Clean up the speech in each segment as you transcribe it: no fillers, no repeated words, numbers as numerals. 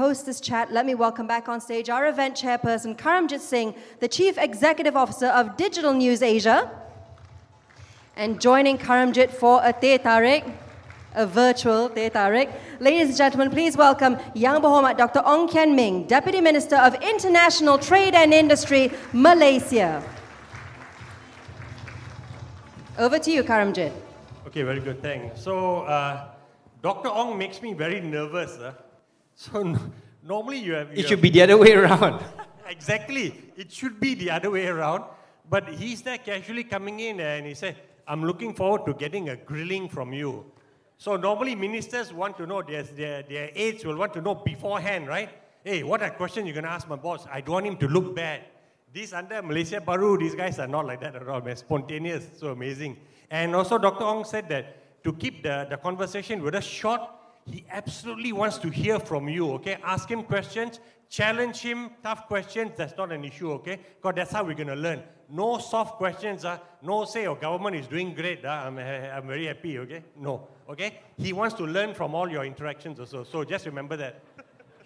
host this chat, let me welcome back on stage our event chairperson, Karamjit Singh, the Chief Executive Officer of Digital News Asia. And joining Karamjit for a Teh Tarik, a virtual Teh Tarik. Ladies and gentlemen, please welcome Yang Berhormat Dr. Ong Kian Ming, Deputy Minister of International Trade and Industry, Malaysia. Over to you, Karamjit. Okay, very good, thanks. So, Dr. Ong makes me very nervous. So, normally you have... It should be the other way around. Exactly. It should be the other way around. But he's there casually coming in and he said, I'm looking forward to getting a grilling from you. So normally ministers want to know, their aides will want to know beforehand, right? Hey, what are questions you're going to ask my boss? I don't want him to look bad. These under Malaysia Baru, these guys are not like that at all. They're spontaneous, so amazing. And also Dr. Ong said that to keep the conversation with us short, he absolutely wants to hear from you, okay? Ask him questions, challenge him, tough questions, that's not an issue, okay? Because that's how we're going to learn. No soft questions, no say, oh, government is doing great, I'm very happy, okay? No, okay? He wants to learn from all your interactions also, so just remember that.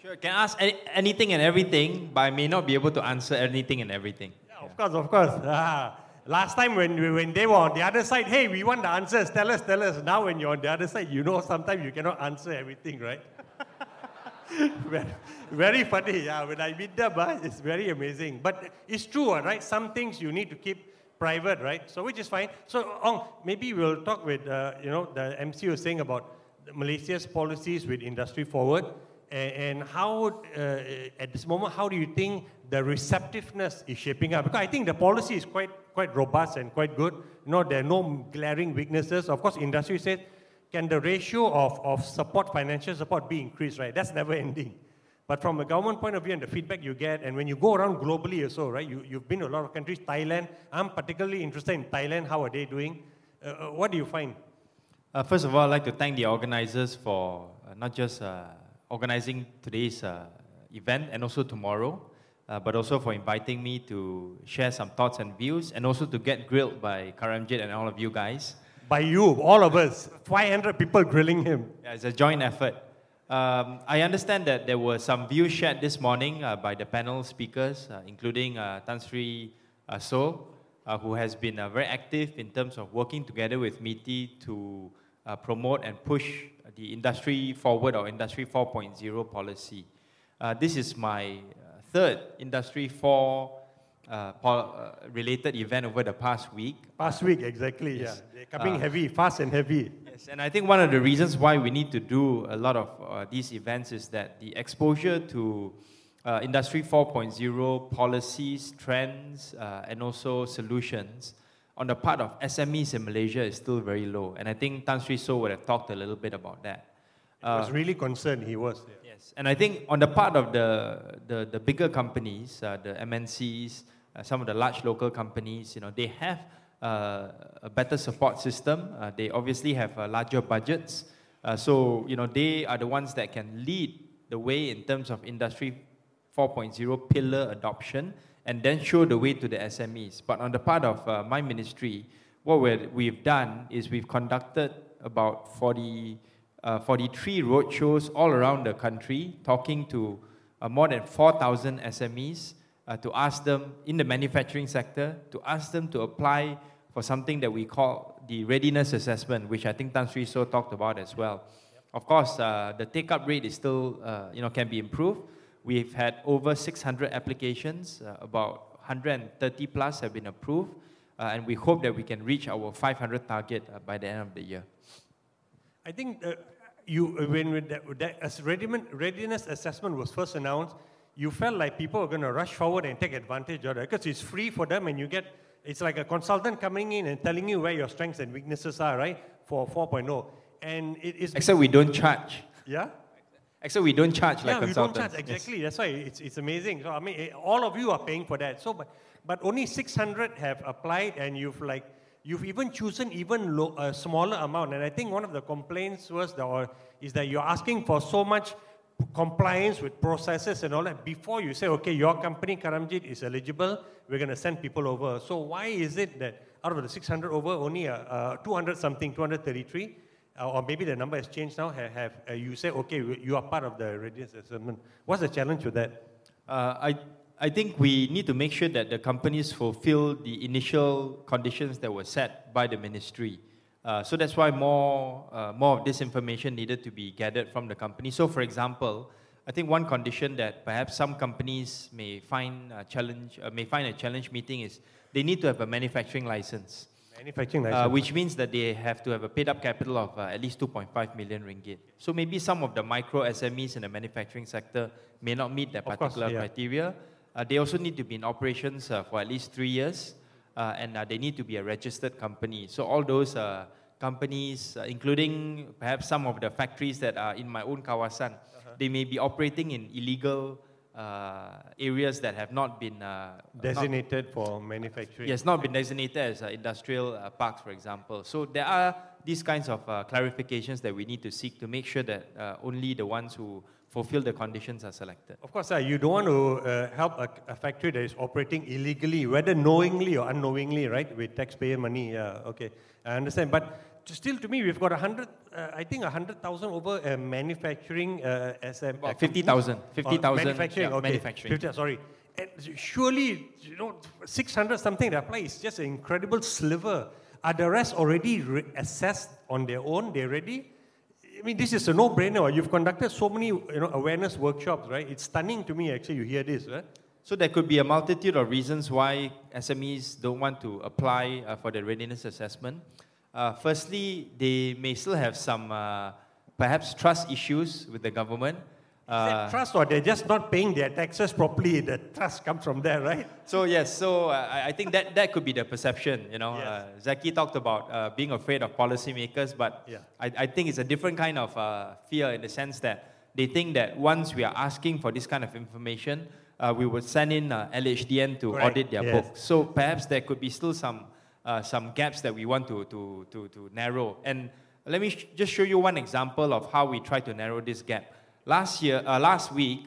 Sure, can ask anything and everything, but I may not be able to answer anything and everything. Yeah, of course, of course. Last time when they were on the other side, hey, we want the answers, tell us, tell us. Now when you're on the other side, you know sometimes you cannot answer everything, right? Very funny, yeah. When I meet them, it's very amazing. But it's true, right? Some things you need to keep private, right? So which is fine. So Ong, maybe we'll talk with, the MC was saying about Malaysia's policies with industry forward, and how, at this moment, how do you think the receptiveness is shaping up? Because I think the policy is quite robust and quite good. There are no glaring weaknesses. Of course, industry said, can the ratio of support, financial support, be increased, right? That's never ending. But from a government point of view and the feedback you get, and when you go around globally also, right? You've been to a lot of countries, Thailand. I'm particularly interested in Thailand. How are they doing? What do you find? First of all, I'd like to thank the organizers for not just organizing today's event and also tomorrow, but also for inviting me to share some thoughts and views, and also to get grilled by Karamjit and all of you guys. By you, all of us, 500 people grilling him. Yeah, it's a joint effort. I understand that there were some views shared this morning by the panel speakers, including Tan Sri So, who has been very active in terms of working together with MITI to promote and push the Industry Forward or Industry 4.0 policy. This is my third Industry 4 related event over the past week. Past week, exactly, yes. Yeah. They're coming heavy, fast and heavy. Yes, and I think one of the reasons why we need to do a lot of these events is that the exposure to Industry 4.0 policies, trends, and also solutions on the part of SMEs in Malaysia is still very low. And I think Tan Sri So would have talked a little bit about that. He was really concerned, he was. Yeah. Yes, and I think on the part of the bigger companies, the MNCs, some of the large local companies, they have a better support system. They obviously have larger budgets. So, they are the ones that can lead the way in terms of Industry 4.0 pillar adoption and then show the way to the SMEs. But on the part of my ministry, what we've done is we've conducted about 43 roadshows all around the country, talking to more than 4,000 SMEs, to ask them in the manufacturing sector, to ask them to apply for something that we call the readiness assessment, which I think Tan Sri So talked about as well. Yep. Of course, the take-up rate is still, can be improved. We've had over 600 applications, about 130 plus have been approved, and we hope that we can reach our 500 target by the end of the year. I think when as readiness assessment was first announced, you felt like people were going to rush forward and take advantage of it because it's free for them, and it's like a consultant coming in and telling you where your strengths and weaknesses are, right, for 4.0. And it is... Except we don't charge. Yeah? Except we don't charge like consultants. Yeah, we don't charge, exactly. Yes. That's why it's amazing. So, I mean, all of you are paying for that. So, but only 600 have applied, and you've even chosen a smaller amount. And I think one of the complaints is that you're asking for so much compliance with processes and all that before you say, okay, your company, Karamjit, is eligible, we're going to send people over. So why is it that out of the 600 over, only 200 something, 233 or maybe the number has changed now, you say, okay, you are part of the readiness assessment. What's the challenge with that? I think we need to make sure that the companies fulfill the initial conditions that were set by the ministry. So that's why more of this information needed to be gathered from the company. So for example, I think one condition that perhaps some companies may find a challenge meeting is they need to have a manufacturing license. Manufacturing license. Which means that they have to have a paid-up capital of at least 2.5 million ringgit. So maybe some of the micro SMEs in the manufacturing sector may not meet that particular criteria. They also need to be in operations for at least 3 years, and they need to be a registered company. So all those companies, including perhaps some of the factories that are in my own kawasan, they may be operating in illegal areas that have not been designated for manufacturing. Yes, not been designated as industrial parks, for example. So there are these kinds of clarifications that we need to seek to make sure that only the ones who fulfill the conditions are selected. Of course, you don't want to help a factory that is operating illegally, whether knowingly or unknowingly, right, with taxpayer money. Okay, I understand. But still, to me, we've got 100,000 over manufacturing SM. 50,000. 50,000. Manufacturing, okay. Manufacturing. 50, sorry. And surely, 600 something that apply is just an incredible sliver. Are the rest already assessed on their own? They're ready? I mean, this is a no-brainer. You've conducted so many awareness workshops, right? It's stunning to me, actually, you hear this, right? So there could be a multitude of reasons why SMEs don't want to apply for the readiness assessment. Firstly, they may still have some perhaps trust issues with the government. Is that trust, or they're just not paying their taxes properly? The trust comes from there, right? So yes, I think that could be the perception. Yes. Zaki talked about being afraid of policymakers, but I think it's a different kind of fear in the sense that they think that once we are asking for this kind of information, we would send in LHDN to audit their books. So perhaps there could be still some gaps that we want to narrow. And let me just show you one example of how we try to narrow this gap. Last week,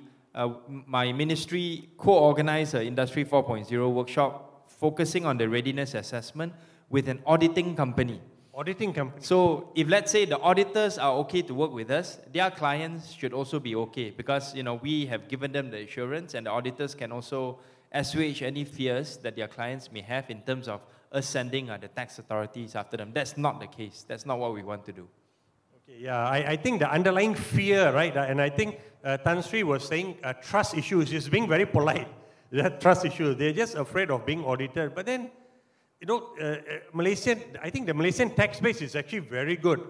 my ministry co-organized an Industry 4.0 workshop focusing on the readiness assessment with an auditing company. Auditing company. So if let's say the auditors are okay to work with us, their clients should also be okay because we have given them the assurance, and the auditors can also assuage any fears that their clients may have in terms of us sending the tax authorities after them. That's not the case. That's not what we want to do. Yeah, I think the underlying fear, right, and I think Tan Sri was saying trust issues. He's being very polite. Trust issues. They're just afraid of being audited. But then, I think the Malaysian tax base is actually very good.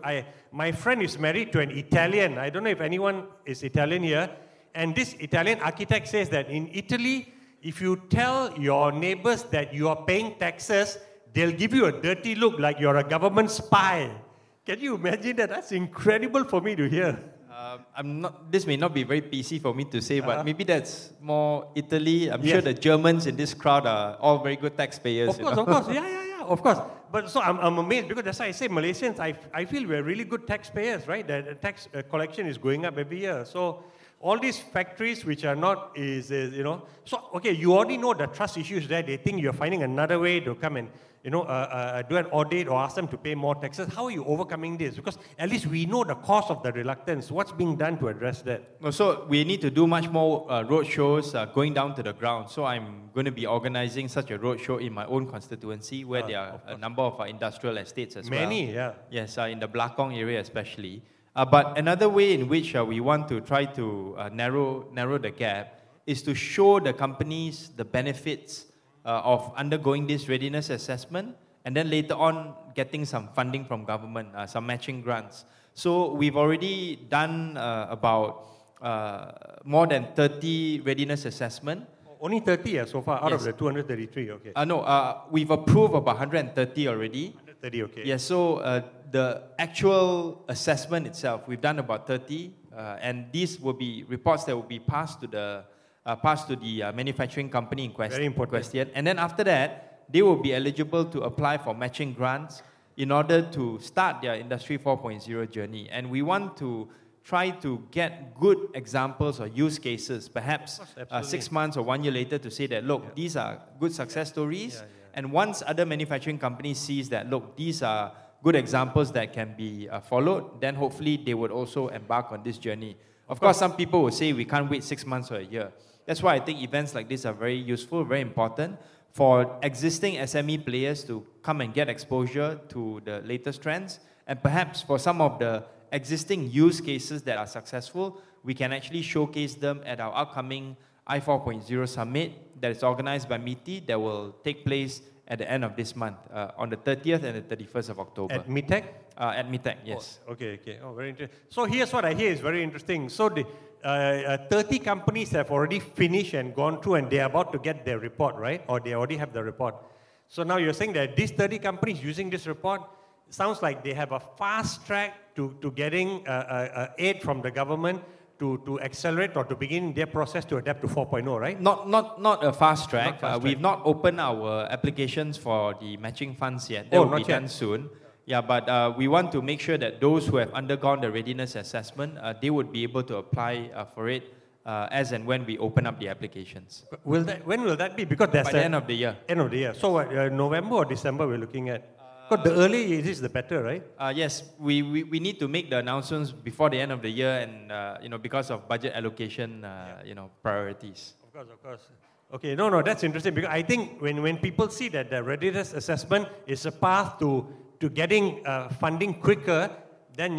My friend is married to an Italian. I don't know if anyone is Italian here. And this Italian architect says that in Italy, if you tell your neighbors that you are paying taxes, they'll give you a dirty look like you're a government spy. Can you imagine that? That's incredible for me to hear. This may not be very PC for me to say, but maybe that's more Italy. I'm sure the Germans in this crowd are all very good taxpayers. Of course. Yeah, of course. But so I'm amazed because that's why I say Malaysians, I feel we're really good taxpayers, right? The tax collection is going up every year. So all these factories which are not, so okay, you already know the trust issues there. They think you're finding another way to come and, do an audit or ask them to pay more taxes. How are you overcoming this? Because at least we know the cause of the reluctance. What's being done to address that? So we need to do much more road shows going down to the ground. So I'm going to be organizing such a road show in my own constituency where there are a number of industrial estates as well. Many, yeah. Yes, in the Blakong area especially. But another way in which we want to try to narrow the gap is to show the companies the benefits of undergoing this readiness assessment, and then later on getting some funding from government, some matching grants. So we've already done about more than 30 readiness assessment. Only 30 so far out of the 233, okay. No, we've approved about 130 already. 130, okay. Yeah, so the actual assessment itself, we've done about 30, and these will be reports that will be passed to the manufacturing company in question. And then after that, they will be eligible to apply for matching grants in order to start their Industry 4.0 journey. And we want to try to get good examples or use cases, perhaps 6 months or 1 year later, to say that, look, these are good success stories. And once other manufacturing companies sees that, look, these are good examples that can be followed, then hopefully they would also embark on this journey. Of course, some people will say we can't wait 6 months or a year. That's why I think events like this are very useful, very important for existing SME players to come and get exposure to the latest trends. And perhaps for some of the existing use cases that are successful, we can actually showcase them at our upcoming I4.0 Summit that is organized by MITI that will take place at the end of this month, on the 30th and the 31st of October. At MITEC? At MITEC, yes. Oh, okay. Oh, very interesting. So here's what I hear is very interesting. So the 30 companies have already finished and gone through and they're about to get their report, right? Or they already have the report. So now you're saying that these 30 companies using this report, sounds like they have a fast track to getting aid from the government to accelerate or to begin their process to adapt to 4.0, right? Not a fast track. We've track. not opened our applications for the matching funds yet. That will be done soon. Yeah, but we want to make sure that those who have undergone the readiness assessment, they would be able to apply for it as and when we open up the applications. When will that be? Because that's by the end of the year. End of the year. So November or December we're looking at? Because the earlier it is, the better, right? Yes, we need to make the announcements before the end of the year, and because of budget allocation, priorities. Of course. Okay, no, that's interesting because I think when people see that the readiness assessment is a path to getting funding quicker, then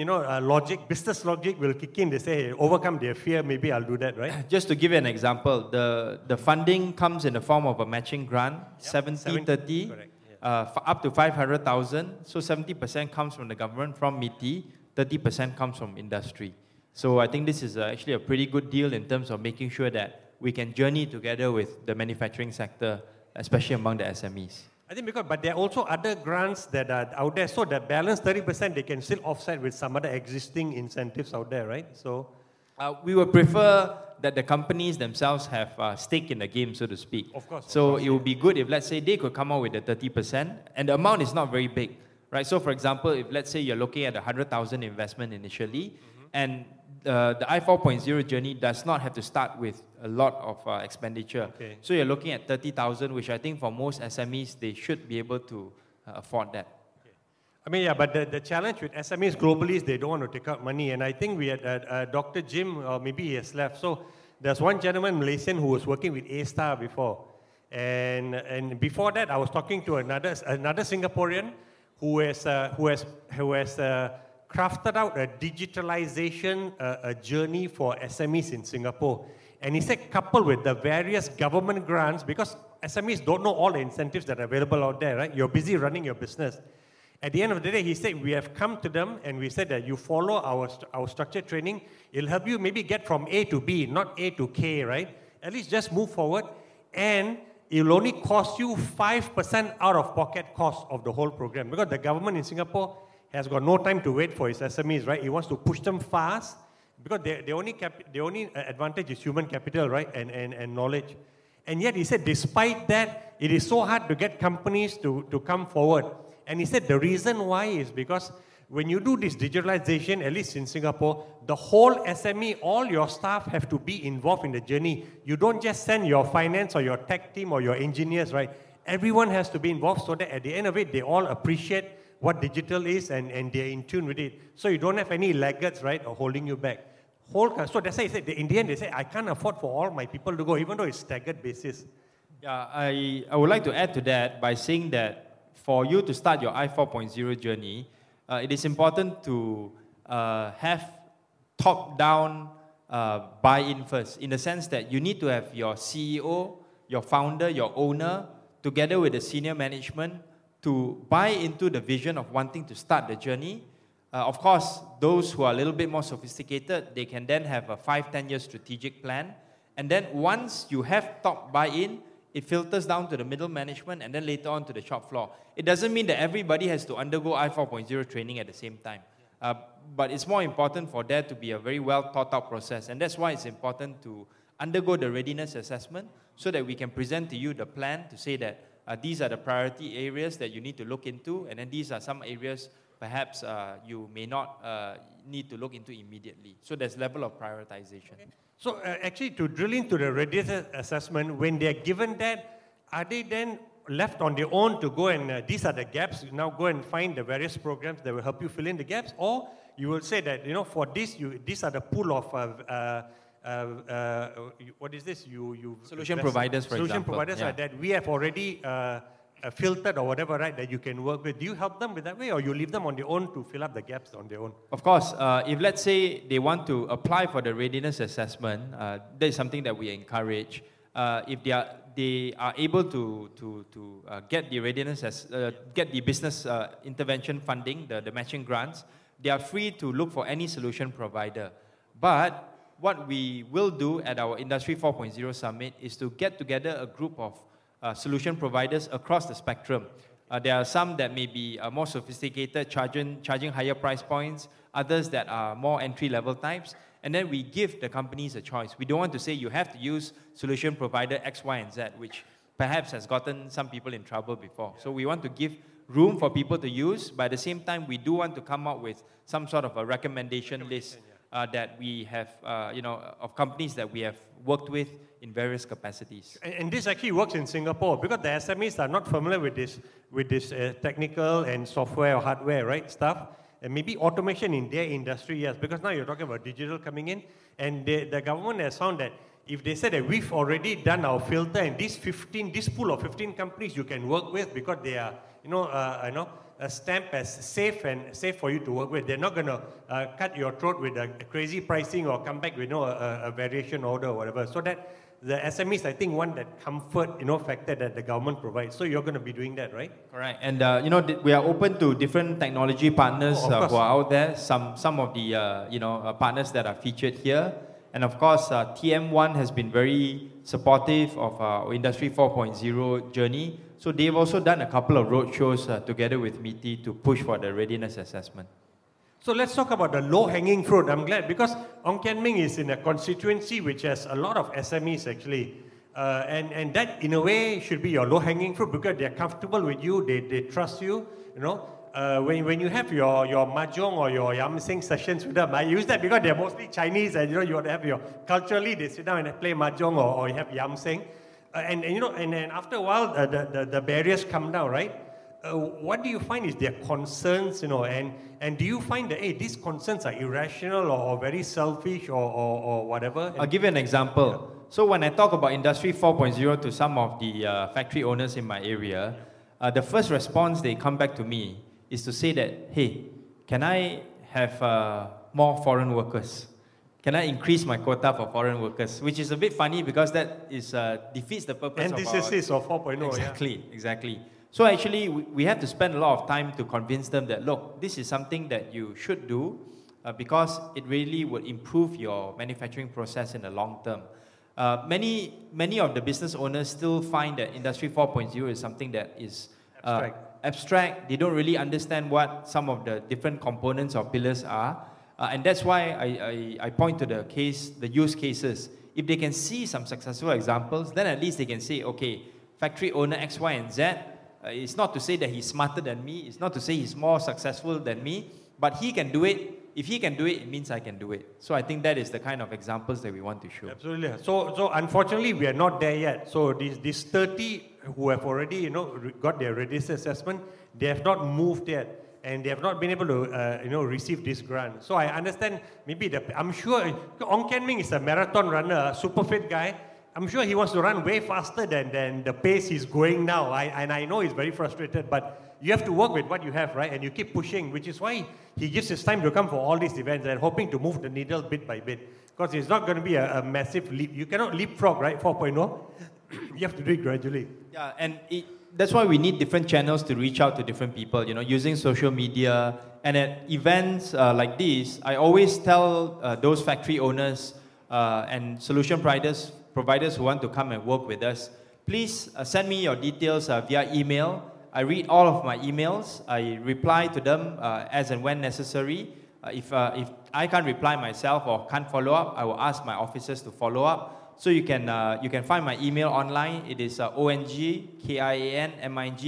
business logic will kick in. They say, hey, overcome their fear. Maybe I'll do that, right? Just to give you an example, the funding comes in the form of a matching grant, 70-30. Correct. Up to 500,000. So 70% comes from the government, from MITI, 30% comes from industry. So I think this is actually a pretty good deal in terms of making sure that we can journey together with the manufacturing sector, especially among the SMEs. I think but there are also other grants that are out there. So that balance 30%, they can still offset with some other existing incentives out there, right? So we would prefer that the companies themselves have a stake in the game, so to speak. Of course. So it would be good if, let's say, they could come out with the 30%, and the amount is not very big, right? So, for example, if, let's say, you're looking at 100,000 investment initially, and the I4.0 journey does not have to start with a lot of expenditure. Okay. So you're looking at 30,000, which I think for most SMEs, they should be able to afford that. I mean, yeah, but the challenge with SMEs globally is they don't want to take out money. And I think we had Dr. Jim, or maybe he has left. So there's one gentleman, Malaysian, who was working with A-Star before. And before that, I was talking to another Singaporean who has crafted out a digitalization journey for SMEs in Singapore. And he said, coupled with the various government grants, because SMEs don't know all the incentives that are available out there, right? You're busy running your business. At the end of the day, he said, we have come to them and we said that you follow our structured training. It'll help you maybe get from A to B, not A to K, right? At least just move forward. And it will only cost you 5% out of pocket cost of the whole program. Because the government in Singapore has got no time to wait for its SMEs, right? It wants to push them fast. Because the only advantage is human capital, right? And knowledge. And yet he said, despite that, it is so hard to get companies to come forward. And he said the reason why is because when you do this digitalization, at least in Singapore, the whole SME, all your staff have to be involved in the journey. You don't just send your finance or your tech team or your engineers, right? Everyone has to be involved so that at the end of it, they all appreciate what digital is and they're in tune with it. So you don't have any laggards, right, or holding you back. So that's why he said, in the end, they say, I can't afford for all my people to go, even though it's staggered basis. Yeah, I would like to add to that by saying that for you to start your I4.0 journey, it is important to have top-down buy-in first, in the sense that you need to have your CEO, your founder, your owner, together with the senior management to buy into the vision of wanting to start the journey. Of course, those who are a little bit more sophisticated, they can then have a 5-10 year strategic plan. And then once you have top buy-in, it filters down to the middle management and then later on to the shop floor. It doesn't mean that everybody has to undergo I4.0 training at the same time. But it's more important for there to be a very well thought out process. And that's why it's important to undergo the readiness assessment so that we can present to you the plan to say that these are the priority areas that you need to look into, and then these are some areas perhaps you may not need to look into immediately. So there's level of prioritization. Okay. So actually, to drill into the readiness assessment, when they're given that, are they then left on their own to go and, these are the gaps, you now go and find the various programs that will help you fill in the gaps, or you will say that, for this, these are the pool of, what is this? Solution providers, for solution example. providers that we have already filtered or whatever, right, that you can work with. Do you help them with that way, or you leave them on their own to fill up the gaps on their own? Of course, if let's say they want to apply for the readiness assessment, that is something that we encourage. If they are able to get the readiness get the business intervention funding, the matching grants, they are free to look for any solution provider. But what we will do at our Industry 4.0 Summit is to get together a group of solution providers across the spectrum. There are some that may be more sophisticated, charging higher price points, others that are more entry-level types, and then we give the companies a choice. We don't want to say you have to use solution provider X, Y, and Z, which perhaps has gotten some people in trouble before. So we want to give room for people to use, but at the same time, we do want to come up with some sort of a recommendation list that we have, of companies that we have worked with in various capacities. And this actually works in Singapore because the SMEs are not familiar with this technical and software or hardware, right, stuff. And maybe automation in their industry, yes, because now you're talking about digital coming in, and the government has found that if they said that we've already done our filter and this pool of 15 companies you can work with because they are, a stamp as safe for you to work with. They're not going to cut your throat with a crazy pricing or come back with a variation order or whatever. So that the SMEs, I think, want that comfort, factor that the government provides. So you're going to be doing that, right? Correct. And we are open to different technology partners who are out there. Some of the partners that are featured here. And of course, TM1 has been very supportive of our Industry 4.0 journey. So they've also done a couple of roadshows together with MITI to push for the readiness assessment. So let's talk about the low-hanging fruit. I'm glad because Ong Kian Ming is in a constituency which has a lot of SMEs actually. And that, in a way, should be your low-hanging fruit because they're comfortable with you, they trust you, when you have your mahjong or your yam-sing sessions with them, I use that because they're mostly Chinese and you want to have culturally they sit down and play mahjong or you have yam-sing. And then after a while, the barriers come down, right? What do you find is their concerns, and do you find that, these concerns are irrational or very selfish or whatever? I'll give you an example. So when I talk about Industry 4.0 to some of the factory owners in my area, the first response they come back to me is to say that, hey, can I have more foreign workers? Can I increase my quota for foreign workers? Which is a bit funny because that defeats the purpose Antithesis of 4.0. Exactly. So actually, we have to spend a lot of time to convince them that, look, this is something that you should do because it really would improve your manufacturing process in the long term. Many of the business owners still find that Industry 4.0 is something that is abstract. They don't really understand what some of the different components or pillars are. And that's why I point to the use cases. If they can see some successful examples, then at least they can say, okay, factory owner X, Y, and Z, it's not to say that he's smarter than me. It's not to say he's more successful than me. But he can do it. If he can do it, it means I can do it. So I think that is the kind of examples that we want to show. Absolutely. So unfortunately, we are not there yet. So these 30 who have already got their readiness assessment, they have not moved yet. And they have not been able to, receive this grant. So I understand I'm sure Ong Kian Ming is a marathon runner, a super fit guy. I'm sure he wants to run way faster than the pace he's going now. And I know he's very frustrated, but you have to work with what you have, right? And you keep pushing, which is why he gives his time to come for all these events and hoping to move the needle bit by bit. Because it's not going to be a massive leap. You cannot leapfrog, right, 4.0? You have to do it gradually. Yeah, and that's why we need different channels to reach out to different people, using social media. And at events like this, I always tell those factory owners and solution providers who want to come and work with us, please send me your details via email. I read all of my emails. I reply to them as and when necessary. If I can't reply myself or can't follow up, I will ask my officers to follow up. So you can find my email online. It is ongkianming,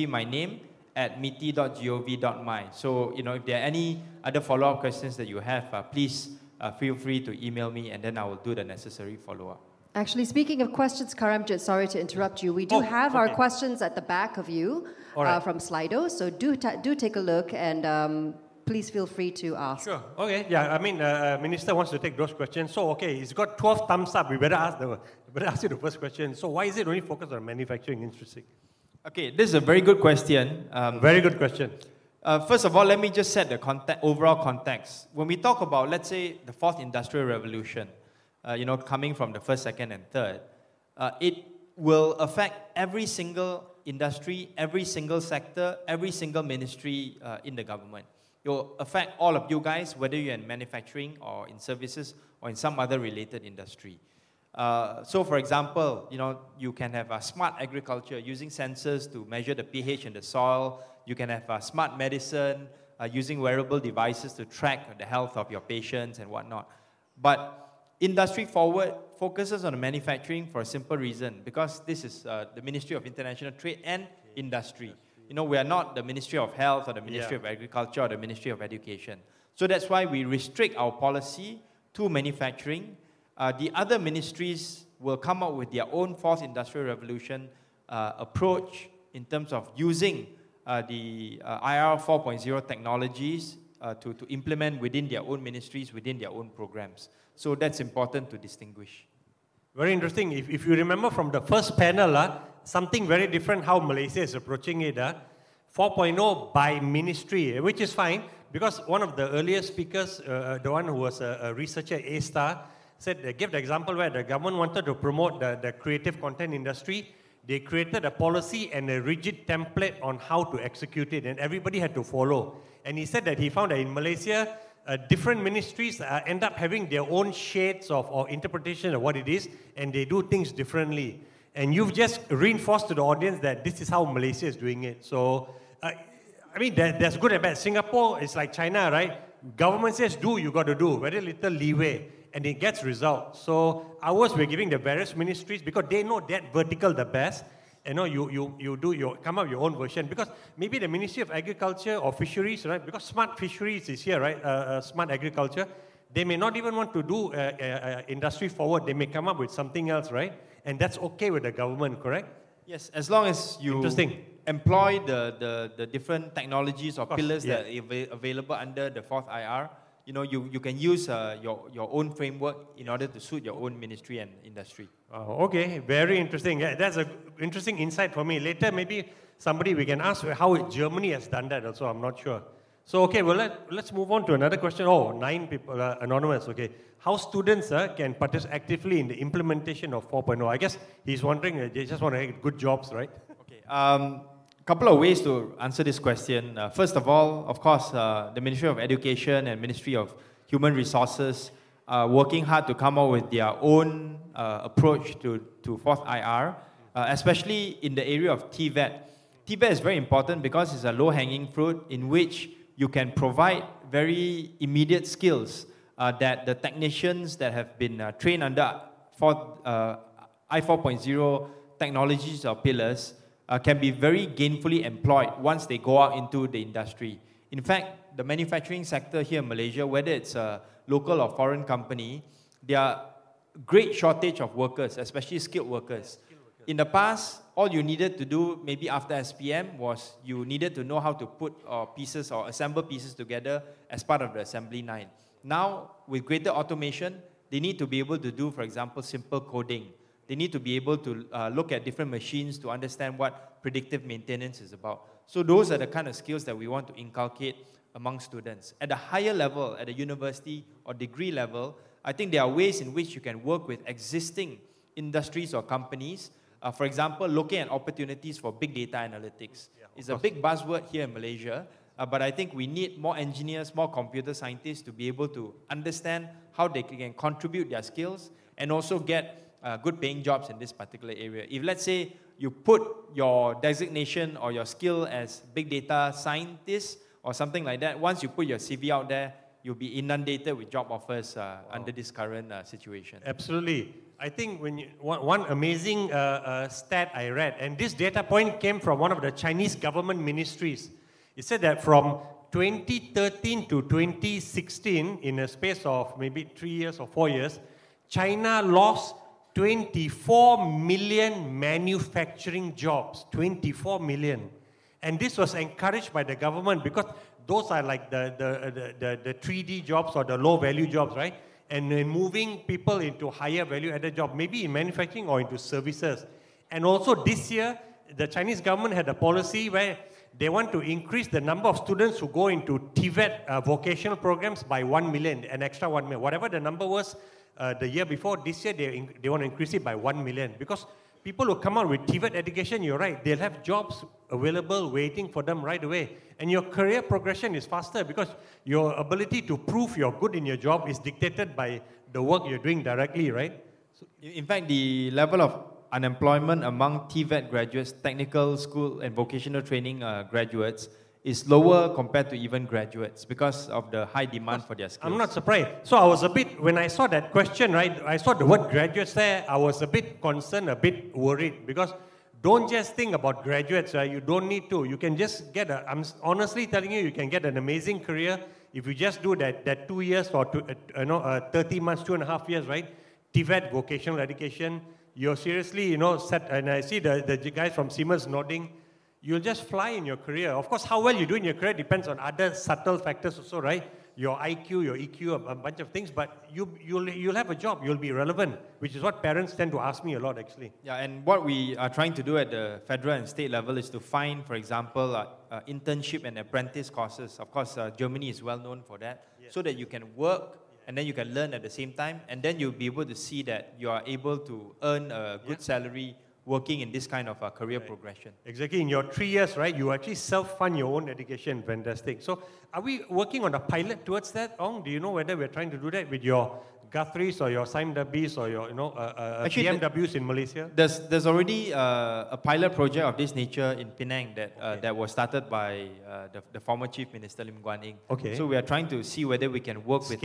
my name, at miti.gov.my. So if there are any other follow-up questions that you have, please feel free to email me, and then I will do the necessary follow-up. Actually, speaking of questions, Karamjit, sorry to interrupt you. We do have our questions at the back of you from Slido, so do take a look and please feel free to ask. Sure. Okay. Yeah. I mean, Minister wants to take those questions. So, okay, it's got 12 thumbs up. We better ask you the first question. So, why is it only focused on manufacturing? Interesting. Okay, this is a very good question. Very good question. First of all, let me just set the overall context. When we talk about, let's say, the fourth industrial revolution, coming from the first, second, and third, it will affect every single industry, every single sector, every single ministry in the government. It will affect all of you guys, whether you're in manufacturing or in services or in some other related industry. So, for example, you can have smart agriculture using sensors to measure the pH in the soil. You can have smart medicine using wearable devices to track the health of your patients and whatnot. But Industry Forward focuses on manufacturing for a simple reason, because this is the Ministry of International Trade and Industry. We are not the Ministry of Health or the Ministry of Agriculture or the Ministry of Education. So that's why we restrict our policy to manufacturing. The other ministries will come up with their own fourth industrial revolution approach in terms of using the IR 4.0 technologies to implement within their own ministries, within their own programs. So that's important to distinguish. Very interesting. If you remember from the first panel, something very different how Malaysia is approaching it. 4.0 by ministry, which is fine, because one of the earlier speakers, the one who was a researcher at A-Star, gave the example where the government wanted to promote the creative content industry. They created a policy and a rigid template on how to execute it, and everybody had to follow. And he said that he found that in Malaysia, different ministries end up having their own shades or interpretation of what it is, and they do things differently. And you've just reinforced to the audience that this is how Malaysia is doing it. So, I mean, there's good and bad. Singapore is like China, right? Government says do, you got to do. Very little leeway, and it gets results. So ours, we're giving the various ministries because they know that vertical the best. You come up with your own version, because maybe the Ministry of Agriculture or Fisheries, right? Because smart fisheries is here, right? Smart agriculture. They may not even want to do Industry Forward. They may come up with something else, right? And that's okay with the government, correct? Yes, as long as you employ the different technologies or pillars that are available under the fourth IR. You can use your own framework in order to suit your own ministry and industry. Okay, very interesting. That's an interesting insight for me. Later, maybe we can ask how Germany has done that also. I'm not sure. So, okay, well, let's move on to another question. 9 people, anonymous, okay. How students can participate actively in the implementation of 4.0? I guess he's wondering, they just want to get good jobs, right? Okay, couple of ways to answer this question. First of all, of course, the Ministry of Education and Ministry of Human Resources are working hard to come up with their own approach to fourth IR, especially in the area of TVET. TVET is very important because it's a low-hanging fruit in which you can provide very immediate skills that the technicians that have been trained under I 4.0 technologies or pillars can be very gainfully employed once they go out into the industry. In fact, the manufacturing sector here in Malaysia, whether it's a local or foreign company, there are great shortage of workers, especially skilled workers. In the past, all you needed to do, maybe after SPM, was you needed to know how to put pieces or assemble pieces together as part of the assembly line. Now, with greater automation, they need to be able to do, for example, simple coding. They need to be able to look at different machines to understand what predictive maintenance is about. So those are the kind of skills that we want to inculcate among students. At a higher level, at a university or degree level, I think there are ways in which you can work with existing industries or companies. For example, looking at opportunities for big data analytics. It's a big buzzword here in Malaysia, but I think we need more engineers, more computer scientists to be able to understand how they can contribute their skills and also get good paying jobs in this particular area. If let's say you put your designation or your skill as big data scientist or something like that, once you put your CV out there, you'll be inundated with job offers under this current situation. Absolutely. I think one amazing stat I read, and this data point came from one of the Chinese government ministries. It said that from 2013 to 2016, in a space of maybe 3 years or 4 years, China lost 24 million manufacturing jobs. 24 million. And this was encouraged by the government because those are like the 3D jobs or the low value jobs, right? And then moving people into higher value added jobs, maybe in manufacturing or into services. And also this year, the Chinese government had a policy where they want to increase the number of students who go into TVET vocational programs by 1 million, an extra 1 million. Whatever the number was the year before, this year they want to increase it by 1 million. Because people who come out with TVET education, you're right, they'll have jobs available waiting for them right away. And your career progression is faster because your ability to prove you're good in your job is dictated by the work you're doing directly, right? So, in fact, the level of unemployment among TVET graduates, technical school and vocational training graduates, is lower compared to even graduates because of the high demand for their skills. I'm not surprised. So I was a bit, when I saw that question, right, I saw the word graduates there, I was a bit concerned, a bit worried because don't just think about graduates, right? You don't need to. You can just get I'm honestly telling you, you can get an amazing career if you just do that 2 years or 30 months, 2.5 years, right? TVET, vocational education. You're seriously, set, and I see the guys from Siemens nodding. You'll just fly in your career. Of course, how well you do in your career depends on other subtle factors also, right? Your IQ, your EQ, a bunch of things, but you'll have a job, you'll be relevant, which is what parents tend to ask me a lot, actually. Yeah, and what we are trying to do at the federal and state level is to find, for example, internship and apprentice courses. Of course, Germany is well known for that, so that you can work and then you can learn at the same time, and then you'll be able to see that you are able to earn a good salary working in this kind of career progression. Exactly. In your 3 years, right, you actually self-fund your own education. Fantastic. So are we working on a pilot towards that, Ong? Do you know whether we're trying to do that with your Guthrie's or your Simdabis or your BMWs in Malaysia? There's already a pilot project of this nature in Penang that was started by the former Chief Minister Lim Guan Eng. Okay. So we are trying to see whether we can work with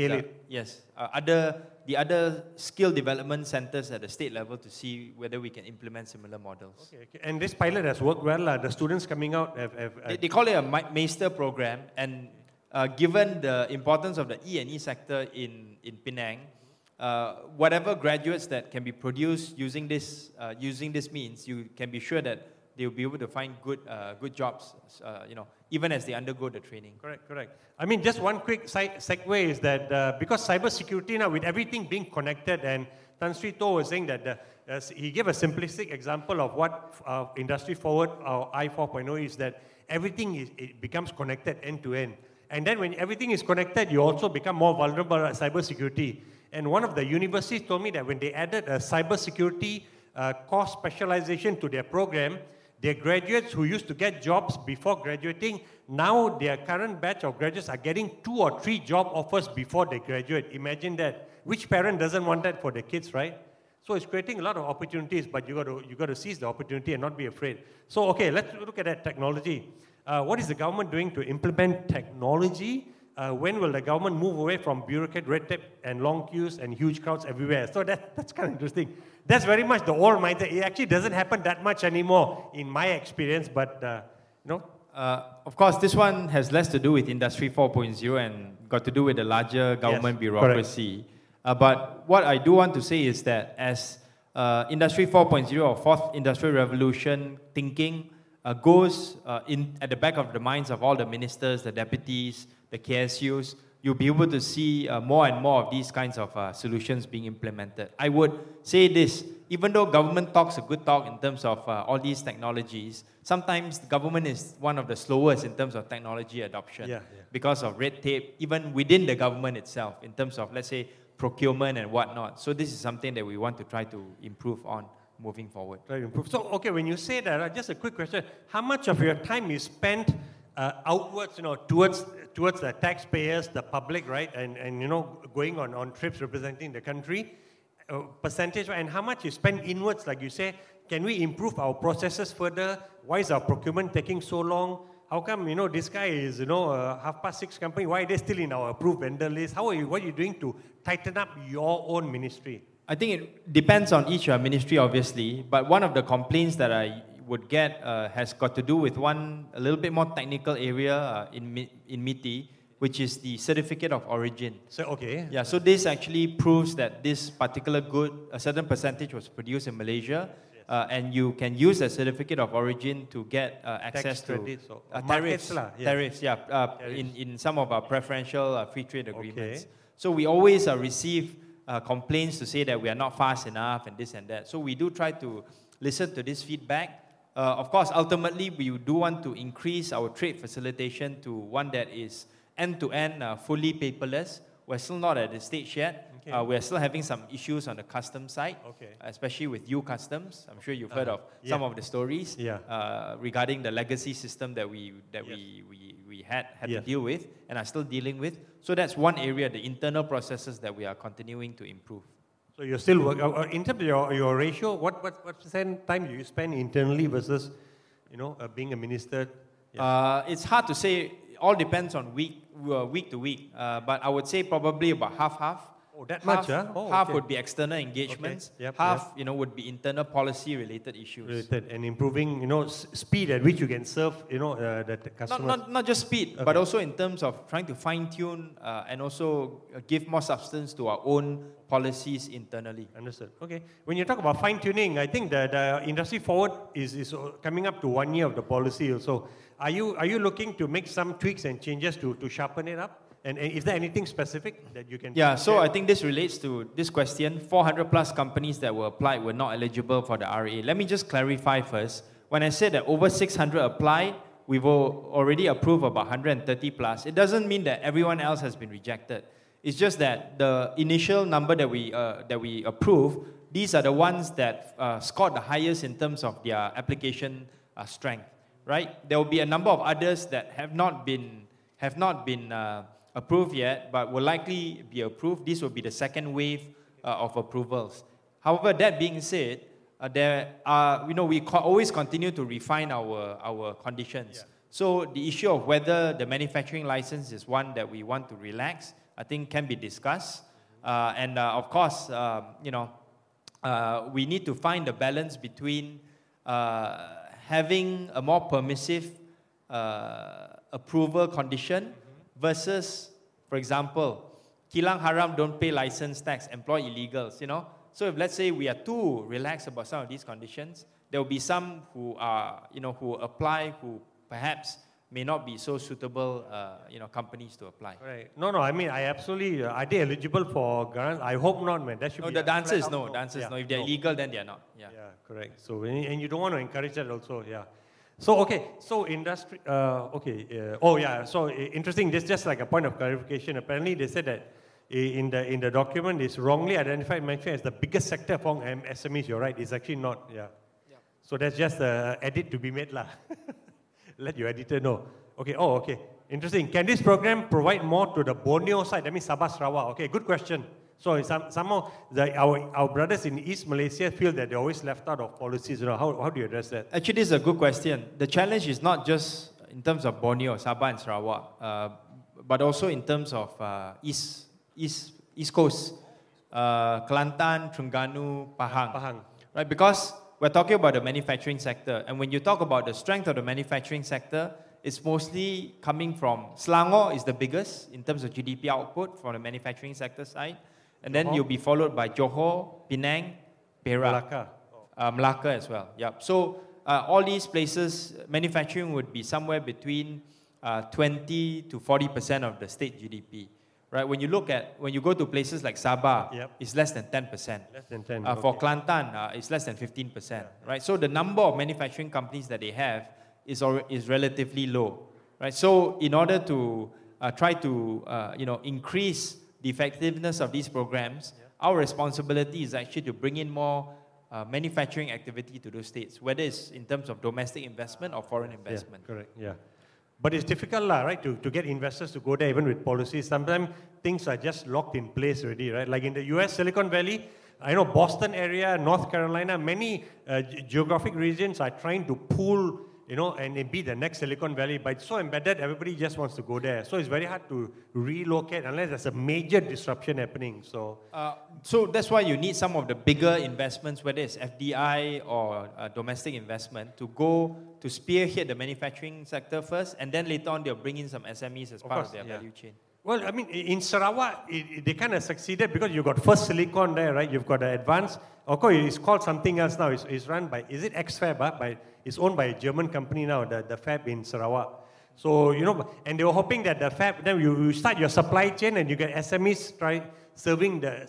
the other skill development centers at the state level to see whether we can implement similar models. Okay. And this pilot has worked well. The students coming out have they call it a Meister program, and given the importance of the E&E sector in Penang, whatever graduates that can be produced using this means, you can be sure that they will be able to find good jobs, even as they undergo the training. Correct. I mean, just one quick segue is that because cybersecurity now, with everything being connected, and Tan Sri Toh was saying that he gave a simplistic example of what Industry Forward, our I 4.0 is, that everything it becomes connected end to end. And then when everything is connected, you also become more vulnerable at cybersecurity. And one of the universities told me that when they added a cybersecurity course specialization to their program, their graduates who used to get jobs before graduating, now their current batch of graduates are getting 2 or 3 job offers before they graduate. Imagine that. Which parent doesn't want that for their kids, right? So it's creating a lot of opportunities, but you got to seize the opportunity and not be afraid. So okay, let's look at that technology. What is the government doing to implement technology? When will the government move away from bureaucrat red tape and long queues and huge crowds everywhere? So that's kind of interesting. That's very much the old mindset. It actually doesn't happen that much anymore in my experience, but of course, this one has less to do with Industry 4.0 and got to do with the larger government bureaucracy. But what I do want to say is that as Industry 4.0 or Fourth Industrial Revolution thinking goes at the back of the minds of all the ministers, the deputies, the KSUs, you'll be able to see more and more of these kinds of solutions being implemented. I would say this, even though government talks a good talk in terms of all these technologies, sometimes the government is one of the slowest in terms of technology adoption because of red tape, even within the government itself, in terms of, let's say, procurement and whatnot. So this is something that we want to try to improve on moving forward. Try to improve. So, okay, when you say that, just a quick question, how much of your time is spent outwards, towards the taxpayers, the public, right, and going on trips representing the country, percentage, and how much you spend inwards, like you say, can we improve our processes further? Why is our procurement taking so long? How come, this guy is, 6:30 company, why are they still in our approved vendor list? What are you doing to tighten up your own ministry? I think it depends on each ministry, obviously, but one of the complaints that I would get has got to do with a little bit more technical area in MITI, which is the certificate of origin. So, okay. Yeah, so this actually proves that this particular good, a certain percentage was produced in Malaysia, and you can use a certificate of origin to get access to tariffs. Tariffs, in some of our preferential free trade agreements. Okay. So we always receive complaints to say that we are not fast enough and this and that. So we do try to listen to this feedback. Of course, ultimately, we do want to increase our trade facilitation to one that is end-to-end, fully paperless. We're still not at the stage yet. Okay. We're still having some issues on the customs side, especially with U-Customs. I'm sure you've heard of some of the stories regarding the legacy system that we had to deal with and are still dealing with. So that's one area, the internal processes that we are continuing to improve. So you're still working, in terms of your ratio, what percent time do you spend internally versus, being a minister? It's hard to say. All depends on week to week. But I would say probably about half. Oh, that much, huh? Half would be external engagements. Okay. Half, would be internal policy-related issues. And improving, speed at which you can serve, the customers. Not just speed, but also in terms of trying to fine-tune and also give more substance to our own policies internally. Understood. Okay. When you talk about fine-tuning, I think the industry forward is coming up to 1 year of the policy also. Are you looking to make some tweaks and changes to sharpen it up? And is there anything specific that you can share? So I think this relates to this question. 400 plus companies that were applied were not eligible for the RA. Let me just clarify first. When I said that over 600 applied, we've already approved about 130 plus. It doesn't mean that everyone else has been rejected. It's just that the initial number that we approve, these are the ones that scored the highest in terms of their application strength, right? There will be a number of others that have not been approved yet, but will likely be approved. This will be the second wave of approvals. However, that being said, we always continue to refine our conditions. Yeah. So the issue of whether the manufacturing license is one that we want to relax, I think can be discussed. And of course, we need to find the balance between having a more permissive approval condition versus, for example, kilang haram, don't pay license tax, employ illegals, So if, let's say, we are too relaxed about some of these conditions, there will be some who are, who apply, who perhaps may not be so suitable, companies to apply. Right. No, I mean, I absolutely, are they eligible for grants? I hope not, man. That should be... The answer is no. The answer is no. If they're illegal, then they're not. Yeah, correct. So, and you don't want to encourage that also, So, so industry, so interesting, this is just like a point of clarification. Apparently, they said that in the document, it's wrongly identified manufacturing as the biggest sector among SMEs. You're right, it's actually not, So that's just an edit to be made, lah. Let your editor know. Okay, interesting. Can this program provide more to the Borneo side, that means Sabah, Sarawak? Okay, good question. So somehow our brothers in East Malaysia feel that they're always left out of policies. How do you address that? Actually, this is a good question. The challenge is not just in terms of Borneo, Sabah and Sarawak, but also in terms of East Coast, Kelantan, Terengganu, Pahang. Right? Because we're talking about the manufacturing sector, and when you talk about the strength of the manufacturing sector, it's mostly coming from Selangor is the biggest in terms of GDP output from the manufacturing sector side. And then you'll be followed by Johor, Penang, Perak, Melaka as well. Yep. So all these places, manufacturing would be somewhere between 20 to 40% of the state GDP. Right? When you go to places like Sabah, it's less than 10%. Less than 10. For Kelantan, it's less than 15%. Right? So the number of manufacturing companies that they have is relatively low. Right? So in order to try to increase the effectiveness of these programs, our responsibility is actually to bring in more manufacturing activity to those states, whether it's in terms of domestic investment or foreign investment. Correct, But it's difficult, right, to get investors to go there even with policies. Sometimes things are just locked in place already, right? Like in the US, Silicon Valley, I know Boston area, North Carolina, many geographic regions are trying to pool and it be the next Silicon Valley, but it's so embedded, everybody just wants to go there. So it's very hard to relocate unless there's a major disruption happening. So that's why you need some of the bigger investments, whether it's FDI or domestic investment, to go to spearhead the manufacturing sector first, and then later on they'll bring in some SMEs as part of their value chain. Well, I mean, in Sarawak, they kind of succeeded because you've got First Silicon there, right? You've got the advanced. Of course, it's called something else now. It's run by, is it XFab? It's owned by a German company now, the fab in Sarawak. So, and they were hoping that the fab, then you start your supply chain and you get SMEs serving that,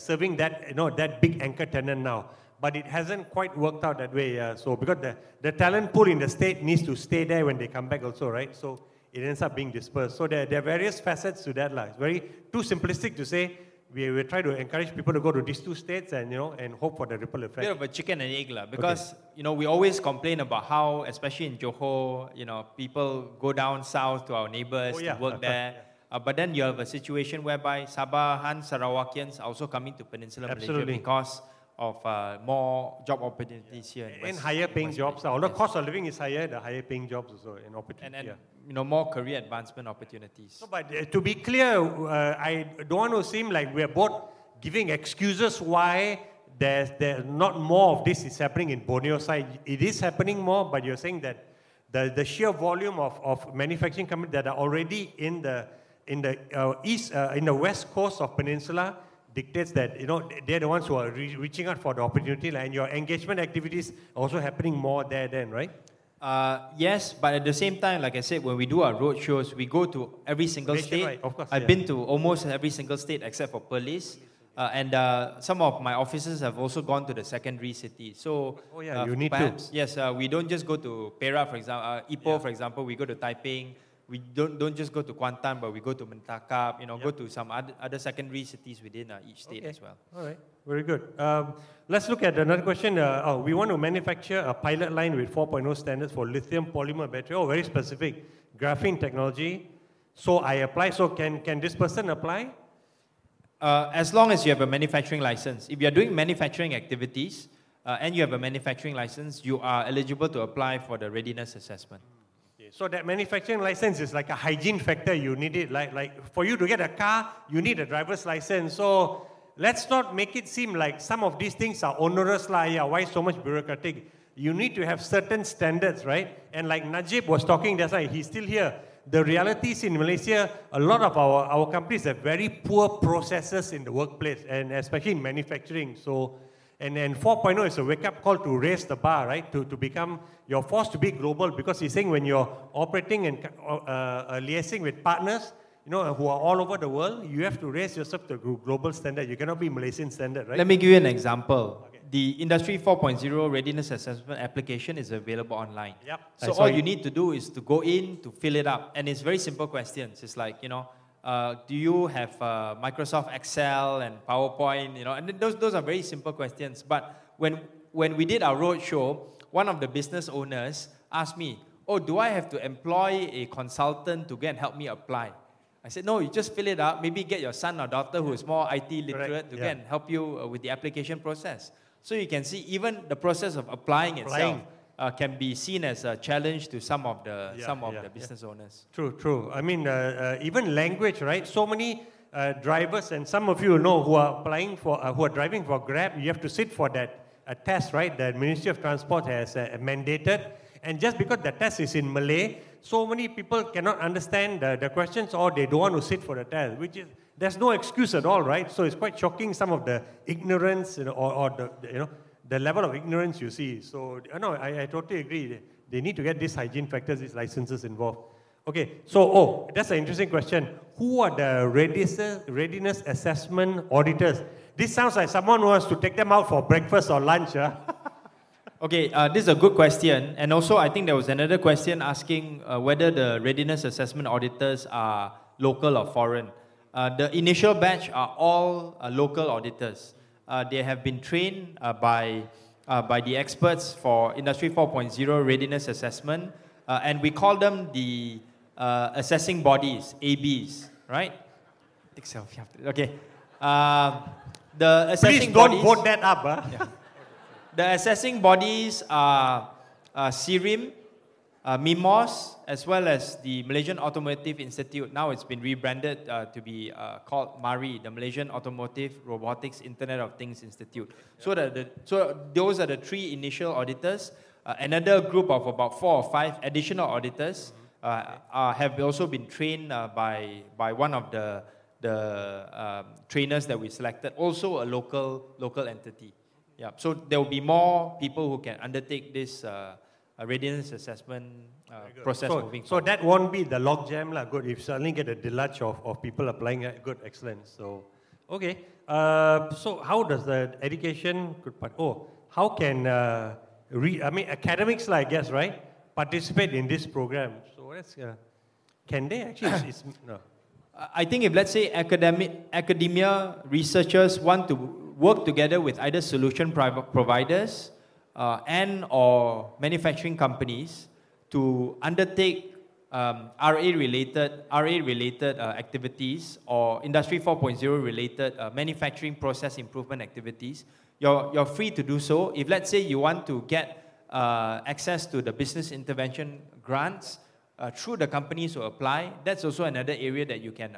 that big anchor tenant now. But it hasn't quite worked out that way. So, because the talent pool in the state needs to stay there when they come back also, right? So, it ends up being dispersed. So there are various facets to that. It's very too simplistic to say we try to encourage people to go to these two states and and hope for the ripple effect. Bit of a chicken and egg, because we always complain about how, especially in Johor, people go down south to our neighbors to work there. But then you have a situation whereby Sabahan Sarawakians are also coming to Peninsular Malaysia because of more job opportunities here. And higher paying jobs. Although cost of living is higher, the higher paying jobs also an opportunity. And more career advancement opportunities. So, but to be clear, I don't want to seem like we're both giving excuses why there's not more of this is happening in Borneo side. It is happening more, but you're saying that the sheer volume of manufacturing companies that are already in the west coast of Peninsula dictates that they're the ones who are reaching out for the opportunity, and your engagement activities are also happening more there then, right? Yes, but at the same time, like I said, when we do our road shows, we go to every single state. Right, of course, I've been to almost every single state except for Perlis. And some of my officers have also gone to the secondary cities. So, you need perhaps, to. Yes, we don't just go to Perak, for example, Ipoh, for example, we go to Taiping. We don't just go to Kuantan, but we go to Mentakap, go to some other secondary cities within each state as well. All right, very good. Let's look at another question. We want to manufacture a pilot line with 4.0 standards for lithium polymer battery. Oh, very specific. Graphene technology. So I apply. So can this person apply? As long as you have a manufacturing license. If you are doing manufacturing activities and you have a manufacturing license, you are eligible to apply for the readiness assessment. So that manufacturing license is like a hygiene factor. You need it. Like for you to get a car, you need a driver's license. So let's not make it seem like some of these things are onerous. Why so much bureaucratic? You need to have certain standards, right? And like Najib was talking, that's why he's still here. The reality is in Malaysia, a lot of our companies have very poor processes in the workplace, and especially in manufacturing. So, and 4.0 is a wake-up call to raise the bar, right? To become, you're forced to be global, because he's saying when you're operating and liaising with partners, who are all over the world, you have to raise yourself to global standard. You cannot be Malaysian standard, right? Let me give you an example. Okay. The Industry 4.0 Readiness Assessment application is available online. Yep. So all you need to do is to go in to fill it up. And it's very simple questions. It's like, do you have Microsoft Excel and PowerPoint? And those are very simple questions. But when we did our roadshow, one of the business owners asked me, oh, do I have to employ a consultant to go and help me apply? I said, no, you just fill it up. Maybe get your son or daughter who is more IT literate to go and help you with the application process. So you can see even the process of applying itself can be seen as a challenge to some of the business owners. True. I mean, even language, right? So many drivers, and some of you know who are applying for, who are driving for Grab, you have to sit for that test, right? The Ministry of Transport has mandated. And just because the test is in Malay, so many people cannot understand the questions, or they don't want to sit for the test, there's no excuse at all, right? So it's quite shocking, some of the ignorance, or the level of ignorance you see. So I totally agree. They need to get these hygiene factors, these licenses involved. Okay, so that's an interesting question. Who are the readiness assessment auditors? This sounds like someone who wants to take them out for breakfast or lunch. Okay, this is a good question. And also, I think there was another question asking whether the readiness assessment auditors are local or foreign. The initial batch are all local auditors. They have been trained by the experts for Industry 4.0 readiness assessment, and we call them the assessing bodies, ABs, right? Take selfie after. Okay. The assessing Please don't bodies, vote that up. Yeah. The assessing bodies are SIRIM, MIMOS, as well as the Malaysian Automotive Institute, now it's been rebranded to be called MARI, the Malaysian Automotive Robotics Internet of Things Institute. So those are the 3 initial auditors. Another group of about 4 or 5 additional auditors have also been trained by one of the trainers that we selected, also a local entity. Yeah. So there will be more people who can undertake this readiness assessment process moving forward. So that won't be the logjam, lah. Good. If suddenly get a deluge of people applying, good, excellent. So, okay. So how does the education, how can, academics, I guess, right, participate in this program? So that's, can they actually, no. I think if, let's say, academia researchers want to work together with either solution providers and or manufacturing companies to undertake RA-related activities or Industry 4.0 related manufacturing process improvement activities, you're free to do so. If, let's say, you want to get access to the business intervention grants through the companies who apply, that's also another area that you can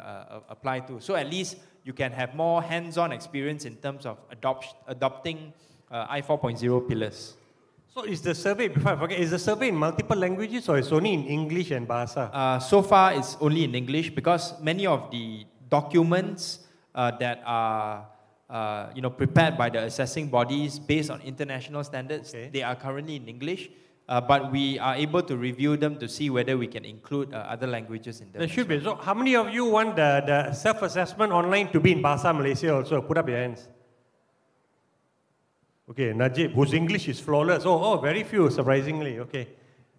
apply to. So at least you can have more hands-on experience in terms of adopting I 4.0 pillars. So is the survey, before I forget, is the survey in multiple languages or it's only in English and Bahasa? So far it's only in English because many of the documents that are prepared by the assessing bodies based on international standards, they are currently in English. But we are able to review them to see whether we can include other languages in them. There should be. So how many of you want the self-assessment online to be in Bahasa Malaysia also? Put up your hands. Okay, Najib, whose English is flawless. Oh, very few, surprisingly. Okay.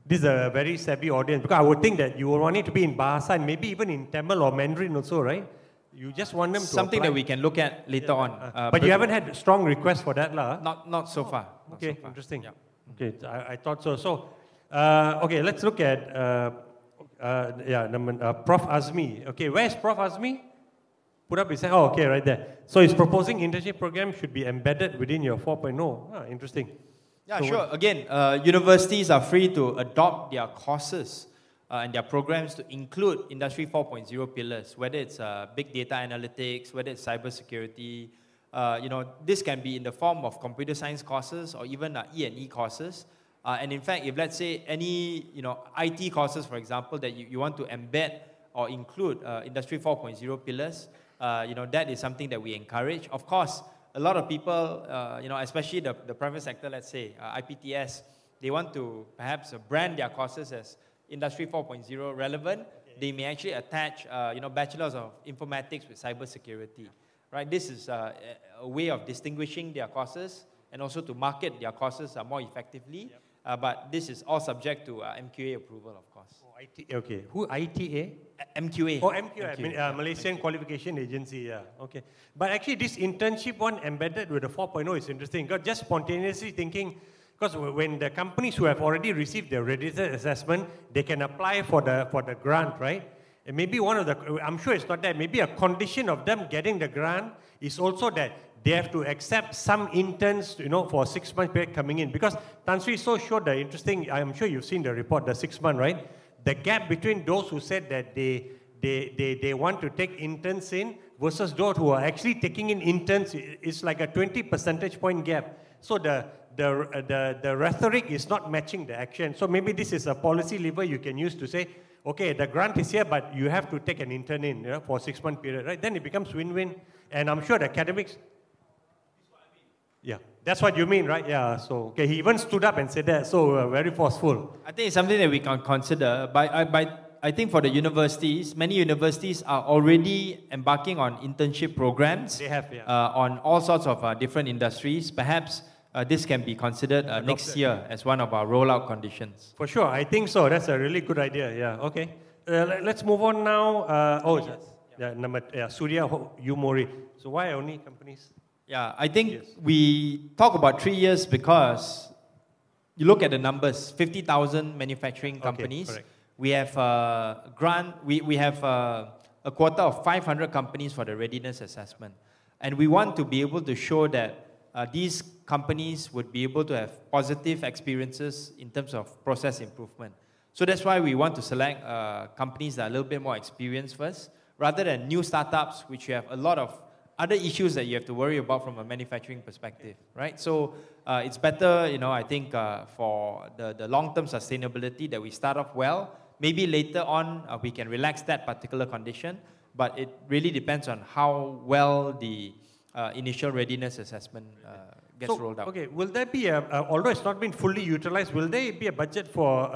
This is a very savvy audience because I would think that you would want it to be in Bahasa and maybe even in Tamil or Mandarin also, right? You just want them to something apply. that we can look at later on. But you haven't had strong requests for that, lah? Not so far. Okay, interesting. Yeah. Okay, I thought so. So, okay, let's look at Prof. Azmi. Okay, where's Prof. Azmi? Put up his hand. Oh, okay, right there. So he's proposing internship program should be embedded within your 4.0. Interesting. Yeah, so sure. Again, universities are free to adopt their courses and their programs to include Industry 4.0 pillars, whether it's big data analytics, whether it's cybersecurity. This can be in the form of computer science courses or even E&E courses. And in fact, if let's say any IT courses, for example, that you want to embed or include Industry 4.0 pillars, that is something that we encourage. Of course, a lot of people, especially the private sector, let's say, IPTS, they want to perhaps brand their courses as Industry 4.0 relevant. They may actually attach, bachelors of informatics with cybersecurity. Right? This is a way of distinguishing their courses and also to market their courses more effectively. But this is all subject to MQA approval, of course. Oh, okay. Who, ITA? MQA. Oh, MQA, Malaysian Qualification Agency, yeah. Okay. But actually, this internship one embedded with the 4.0 is interesting. Because just spontaneously thinking, because when the companies who have already received their registered assessment, they can apply for the grant, right? And maybe one of the, I'm sure it's not that, maybe a condition of them getting the grant is also that they have to accept some interns, for a 6-month period coming in. Because Tan Sri So showed the interesting, I'm sure you've seen the report, the 6 month, right? The gap between those who said that they want to take interns in versus those who are actually taking in interns is like a 20 percentage point gap. So the rhetoric is not matching the action. So maybe this is a policy lever you can use to say, okay, the grant is here, but you have to take an intern in for a 6-month period, right? Then it becomes win-win. And I'm sure the academics... Yeah, that's what you mean, right? Yeah, so, okay, he even stood up and said that, so very forceful. I think it's something that we can consider, but I think for the universities, many universities are already embarking on internship programs. They have, yeah. On all sorts of different industries. Perhaps this can be considered next year as one of our rollout conditions. For sure, I think so. That's a really good idea, yeah, okay. Let's move on now. Surya Yumori. So why only companies? Yeah, I think we talk about 3 years because you look at the numbers, 50,000 manufacturing companies. Correct. We have we have a quota of 500 companies for the readiness assessment. And we want to be able to show that these companies would be able to have positive experiences in terms of process improvement. So that's why we want to select companies that are a little bit more experienced first, rather than new startups, which you have a lot of other issues that you have to worry about from a manufacturing perspective, right? So it's better, I think for the long-term sustainability that we start off well. Maybe later on we can relax that particular condition, but it really depends on how well the initial readiness assessment gets rolled out. Okay, will there be although it's not been fully utilized, will there be a budget for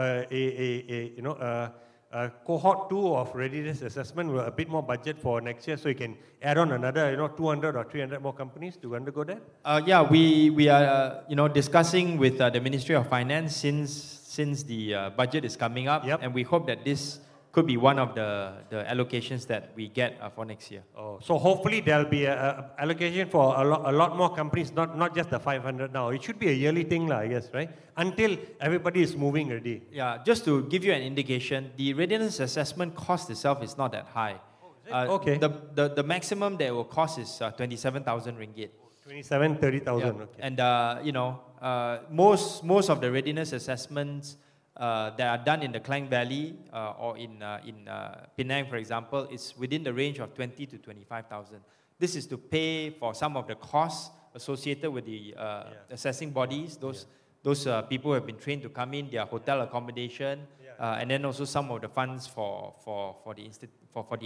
a cohort 2 of readiness assessment with a bit more budget for next year, so you can add on another 200 or 300 more companies to undergo that? Yeah, we are discussing with the Ministry of Finance since the budget is coming up, and we hope that this could be one of the allocations that we get for next year. Oh, so hopefully there'll be an allocation for a lot more companies, not just the 500 now. It should be a yearly thing, I guess, right? Until everybody is moving already. Yeah, just to give you an indication, the readiness assessment cost itself is not that high. Okay. The maximum that it will cost is 27,000 ringgit. 30,000. Yeah. Okay. And most of the readiness assessments that are done in the Klang Valley or in Penang, for example, is within the range of 20 to 25,000. This is to pay for some of the costs associated with the assessing bodies, those people who have been trained to come in, their hotel accommodation, and then also some of the funds for the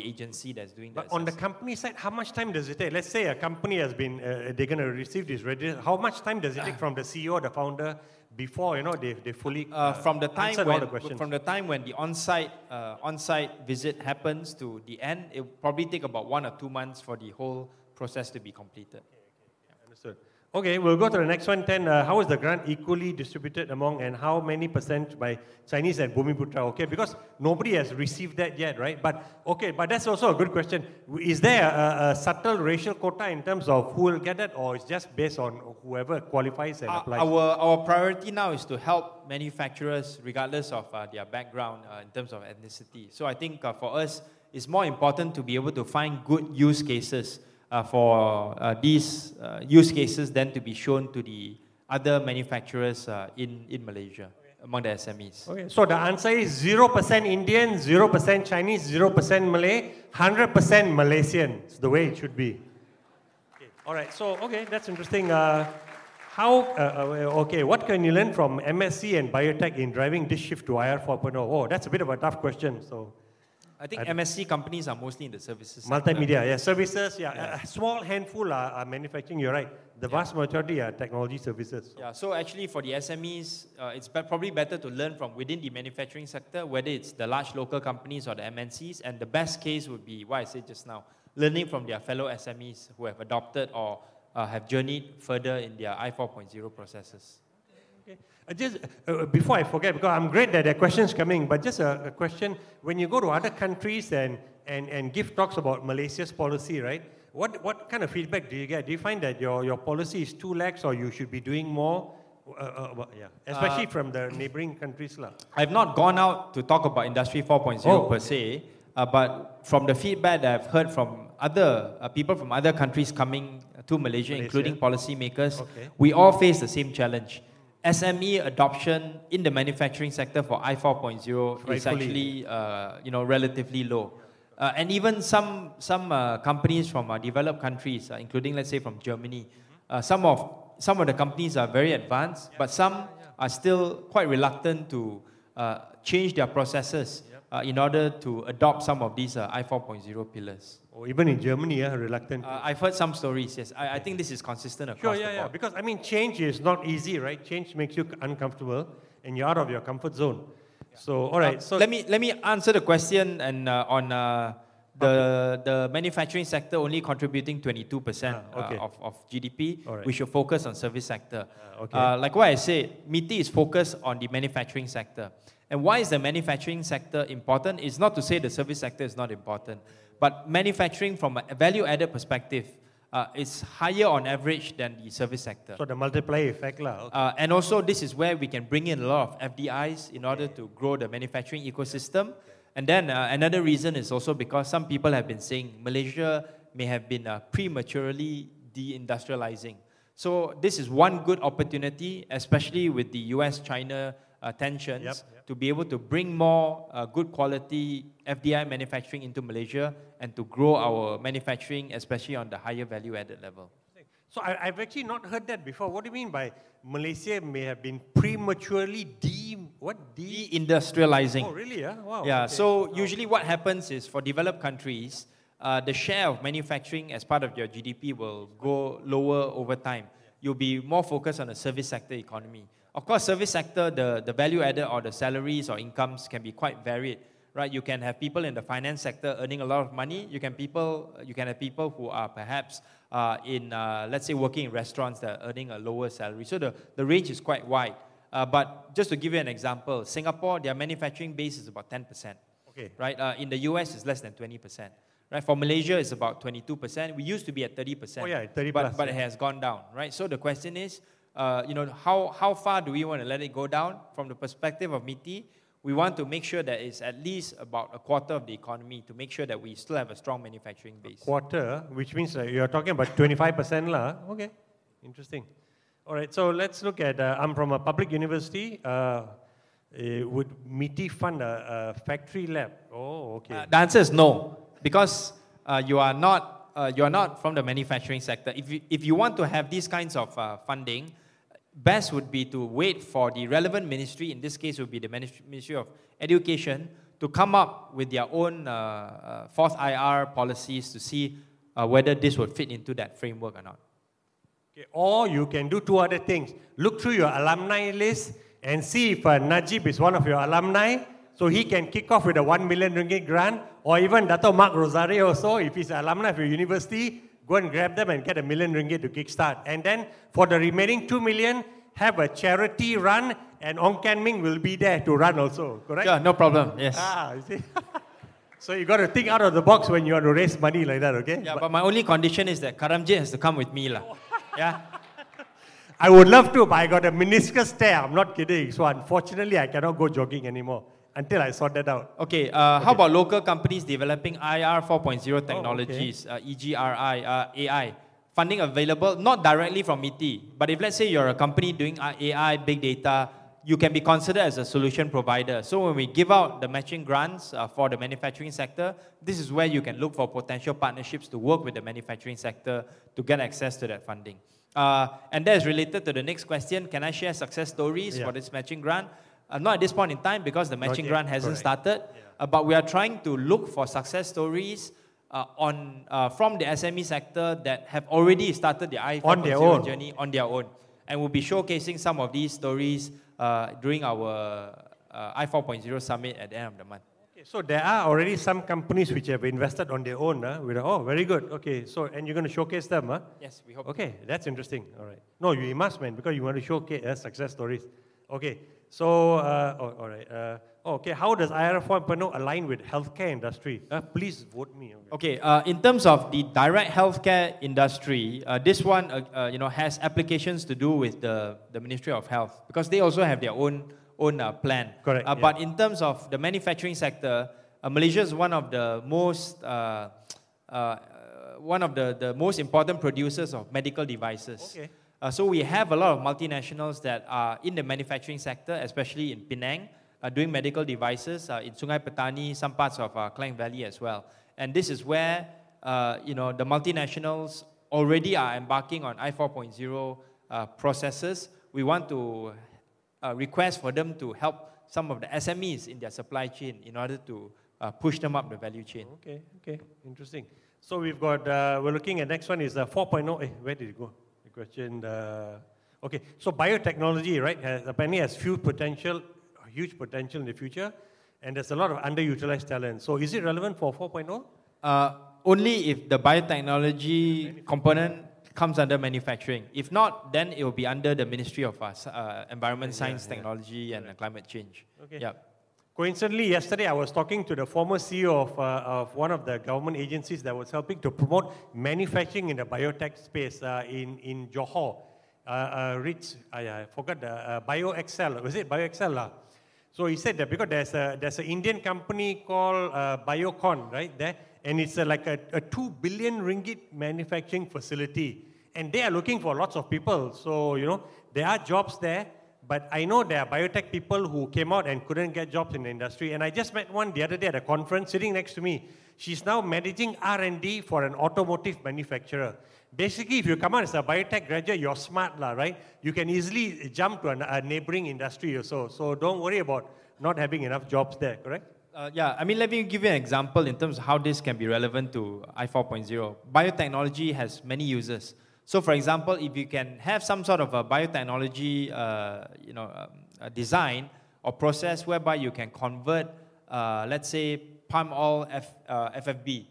agency that's doing that. But on the company side, how much time does it take? Let's say a company has been, they're going to receive this readiness. How much time does it take from the CEO, the founder, before they fully from the time when the on-site visit happens to the end, it will probably take about 1 or 2 months for the whole process to be completed. Okay, understood. Okay, we'll go to the next one. How is the grant equally distributed among, and how many % by Chinese and Bumiputra? Okay, because nobody has received that yet, right? But that's also a good question. Is there a subtle racial quota in terms of who will get it, or it's just based on whoever qualifies and applies? Our priority now is to help manufacturers regardless of their background in terms of ethnicity. So I think for us, it's more important to be able to find good use cases for these use cases then to be shown to the other manufacturers in Malaysia, among the SMEs. Okay, so the answer is 0% Indian, 0% Chinese, 0% Malay, 100% Malaysian. It's the way it should be. Okay. All right, so, that's interesting. What can you learn from MSc and biotech in driving this shift to IR 4.0? Oh, that's a bit of a tough question, so... I think MSc companies are mostly in the services multimedia, services, a small handful are manufacturing, you're right. The vast majority are technology services. Yeah, so actually for the SMEs, it's probably better to learn from within the manufacturing sector, whether it's the large local companies or the MNCs, and the best case would be what I said just now, learning from their fellow SMEs who have adopted or have journeyed further in their I4.0 processes. Okay. Just before I forget, because I'm great that there are questions coming, but just a question. When you go to other countries and give talks about Malaysia's policy, right? What kind of feedback do you get? Do you find that your policy is too lax, or you should be doing more? Especially from the neighboring countries. I've not gone out to talk about Industry 4.0 per se, but from the feedback that I've heard from other people from other countries coming to Malaysia, including policymakers, we all face the same challenge. SME adoption in the manufacturing sector for I4.0 is actually relatively low. And even some companies from developed countries, including, let's say, from Germany, some of the companies are very advanced, but some are still quite reluctant to change their processes in order to adopt some of these I4.0 pillars. Or even in Germany, reluctant. I've heard some stories, yes. I think this is consistent across the board. Because, change is not easy, right? Change makes you uncomfortable, and you're out of your comfort zone. Yeah. So, all right. So let me answer the question and on the manufacturing sector only contributing 22% of GDP. Right. We should focus on service sector. Like what I said, MITI is focused on the manufacturing sector. And why is the manufacturing sector important? It's not to say the service sector is not important, but manufacturing from a value-added perspective is higher on average than the service sector. So the multiplier effect. And also this is where we can bring in a lot of FDIs in order to grow the manufacturing ecosystem. And then another reason is also because some people have been saying Malaysia may have been prematurely deindustrializing. So this is one good opportunity, especially with the US-China tensions, to be able to bring more good quality FDI manufacturing into Malaysia and to grow our manufacturing, especially on the higher value added level. So I've actually not heard that before. What do you mean by Malaysia may have been prematurely deindustrializing? Oh, really? Yeah. Wow. Yeah. Okay. So usually what happens is for developed countries, the share of manufacturing as part of your GDP will go lower over time. You'll be more focused on the service sector economy. Of course, service sector, the value added or the salaries or incomes can be quite varied, right? You can have people in the finance sector earning a lot of money. You can have people who are perhaps let's say, working in restaurants that are earning a lower salary. So the range is quite wide. But just to give you an example, Singapore, their manufacturing base is about 10%. Okay. Right? In the US, it's less than 20%. Right? For Malaysia, it's about 22%. We used to be at 30%. Oh yeah, 30 but it has gone down. Right? So the question is, how far do we want to let it go down? From the perspective of MITI, we want to make sure that it's at least about a quarter of the economy to make sure that we still have a strong manufacturing base. Quarter, which means you're talking about 25% lah. Okay, interesting. All right, so let's look at, I'm from a public university. Would MITI fund a factory lab? Oh, okay. The answer is no, because you are not from the manufacturing sector. If you want to have these kinds of funding, best would be to wait for the relevant ministry, in this case would be the Ministry of Education, to come up with their own fourth IR policies to see whether this would fit into that framework or not. Okay. Or you can do two other things. Look through your alumni list and see if Najib is one of your alumni, so he can kick off with a 1 million ringgit grant, or even Dato Mark Rosario also, if he's an alumni of your university, go and grab them and get $1 million to kickstart. And then for the remaining 2 million, have a charity run, and Ong Kan Ming will be there to run also, correct? Sure, no problem, yes. You see? So you got to think out of the box when you want to raise money like that, okay? Yeah, but my only condition is that Karamjit has to come with me. Yeah. I would love to, but I got a meniscus tear, I'm not kidding. So unfortunately, I cannot go jogging anymore until I sort that out. Okay, how about local companies developing IR 4.0 technologies, EGRI, AI? Funding available, not directly from MITI, but if let's say you're a company doing AI, big data, you can be considered as a solution provider. So when we give out the matching grants for the manufacturing sector, this is where you can look for potential partnerships to work with the manufacturing sector to get access to that funding. And that is related to the next question. Can I share success stories for this matching grant? Not at this point in time because the matching grant hasn't started, but we are trying to look for success stories from the SME sector that have already started the I4.0 journey on their own. And we'll be showcasing some of these stories during our I4.0 summit at the end of the month. Okay, so there are already some companies which have invested on their own. Oh, very good. Okay, so and you're going to showcase them? Yes, we hope. Okay, that's interesting. All right. No, you must, man, because you want to showcase success stories. Okay, so, all right. Okay, how does IR 4.0 align with healthcare industry? Please vote me. Okay, in terms of the direct healthcare industry, this one has applications to do with the Ministry of Health because they also have their own plan. Correct. But in terms of the manufacturing sector, Malaysia is one of the most most important producers of medical devices. Okay. So we have a lot of multinationals that are in the manufacturing sector, especially in Penang, doing medical devices, in Sungai Petani, some parts of Klang Valley as well. And this is where the multinationals already are embarking on I4.0 processes. We want to request for them to help some of the SMEs in their supply chain in order to push them up the value chain. Okay, interesting. So we've got, we're looking at next one is 4.0. Where did it go? The question, okay, so biotechnology, right, apparently has huge potential in the future, and there's a lot of underutilized talent. So is it relevant for 4.0? Only if the biotechnology component comes under manufacturing. If not, then it will be under the Ministry of Environment, Science, Technology, and Climate Change. Okay. Yeah. Coincidentally, yesterday I was talking to the former CEO of one of the government agencies that was helping to promote manufacturing in the biotech space in Johor. I forgot the BioXcel. Was it BioXcel? So he said that because there's an Indian company called Biocon, right, there, and it's like a 2 billion ringgit manufacturing facility. And they are looking for lots of people. So, there are jobs there, But I know there are biotech people who came out and couldn't get jobs in the industry. And I just met one the other day at a conference sitting next to me. She's now managing R&D for an automotive manufacturer. Basically, if you come out as a biotech graduate, you're smart, right? You can easily jump to a neighboring industry or so. So don't worry about not having enough jobs there, correct? Yeah, I mean, let me give you an example in terms of how this can be relevant to I4.0. Biotechnology has many uses. So, for example, if you can have some sort of a biotechnology, design or process whereby you can convert, let's say, palm oil FFB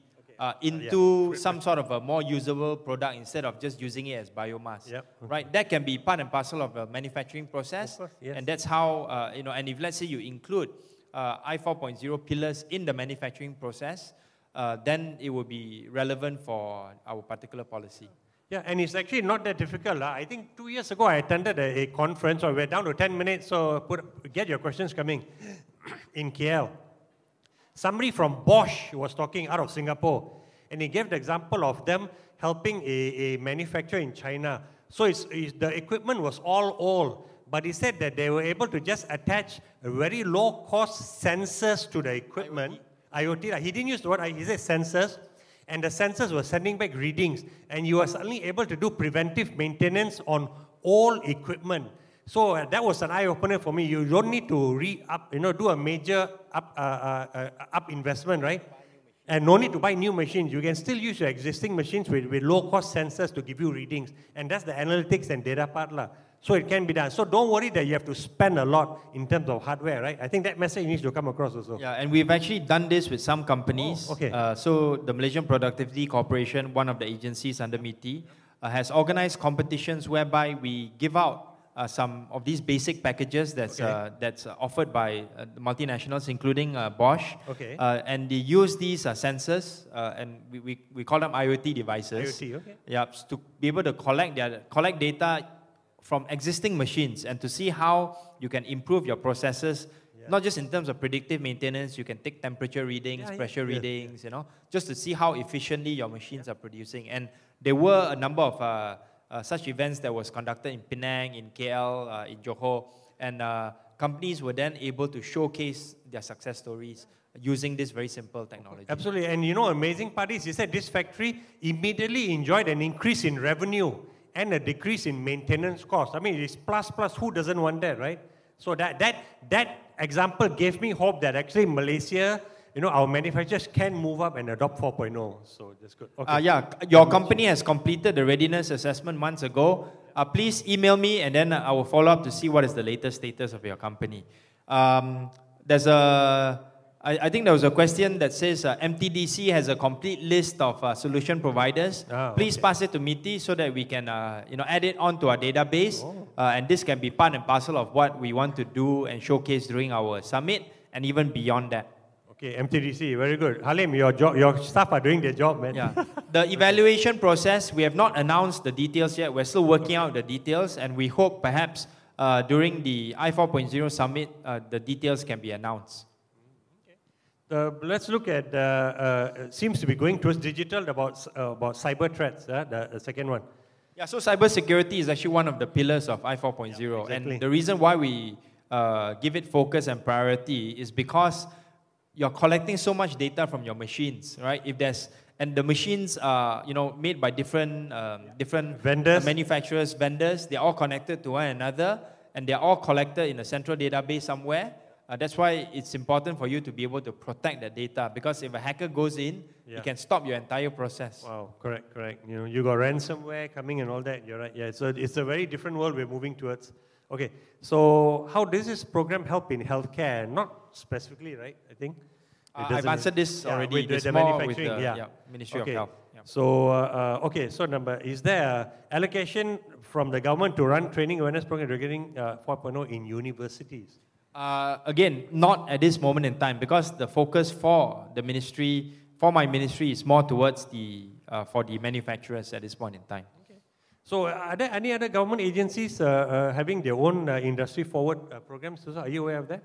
into some sort of a more usable product instead of just using it as biomass, right? That can be part and parcel of a manufacturing process, and that's how And if let's say you include I4.0 pillars in the manufacturing process, then it will be relevant for our particular policy. Yeah, and it's actually not that difficult. I think 2 years ago I attended a conference, or we're down to 10 minutes, so get your questions coming, in KL. Somebody from Bosch was talking out of Singapore, and he gave the example of them helping a manufacturer in China. So the equipment was all old, but he said that they were able to just attach a very low-cost sensors to the equipment. IoT. He didn't use the word, he said sensors. And the sensors were sending back readings, and you were suddenly able to do preventive maintenance on all equipment. So that was an eye-opener for me. You don't need to do a major up investment, right? And no need to buy new machines. You can still use your existing machines with low-cost sensors to give you readings. And that's the analytics and data part. So it can be done. So don't worry that you have to spend a lot in terms of hardware, right? I think that message needs to come across also. Yeah, and we've actually done this with some companies. Oh, okay. So the Malaysian Productivity Corporation, one of the agencies under MITI, has organized competitions whereby we give out some of these basic packages that's offered by the multinationals, including Bosch. Okay. And they use these sensors, and we call them IoT devices. IoT, okay. Yeah, to be able to collect data from existing machines and to see how you can improve your processes, not just in terms of predictive maintenance. You can take temperature readings, pressure readings, just to see how efficiently your machines are producing. And there were a number of such events that was conducted in Penang, in KL, in Johor, and companies were then able to showcase their success stories using this very simple technology. Absolutely, and amazing part is, he said this factory immediately enjoyed an increase in revenue and a decrease in maintenance cost. I mean, it's plus, who doesn't want that, right? So that example gave me hope that actually Malaysia, our manufacturers can move up and adopt 4.0. So that's good. Okay. Your company has completed the readiness assessment months ago. Please email me, and then I will follow up to see what is the latest status of your company. I think there was a question that says MTDC has a complete list of solution providers. Please pass it to MITI so that we can add it onto our database. And this can be part and parcel of what we want to do and showcase during our summit and even beyond that. Okay, MTDC, very good. Halim, your staff are doing their job, man. Yeah. The evaluation process, we have not announced the details yet. We're still working out the details, and we hope perhaps during the I4.0 summit, the details can be announced. Let's look at, seems to be going towards digital, about cyber threats, the second one. Yeah, so cybersecurity is actually one of the pillars of I4.0. Yeah, exactly. And the reason why we give it focus and priority is because you're collecting so much data from your machines, right? And the machines are, made by different vendors, manufacturers, vendors. They're all connected to one another, and they're all collected in a central database somewhere. That's why it's important for you to be able to protect that data, because if a hacker goes in, it can stop your entire process. Wow, correct. You got ransomware coming and all that. You're right. Yeah, so it's a very different world we're moving towards. Okay, so how does this program help in healthcare? Not specifically, right? I think. I've answered this already. With the manufacturing, Ministry of Health. Yeah. So, so number, is there allocation from the government to run training awareness program regarding 4.0 in universities? Again, not at this moment in time, because the focus for the ministry, for my ministry, is more towards for the manufacturers at this point in time. Okay. So, are there any other government agencies having their own industry forward programs? Are you aware of that?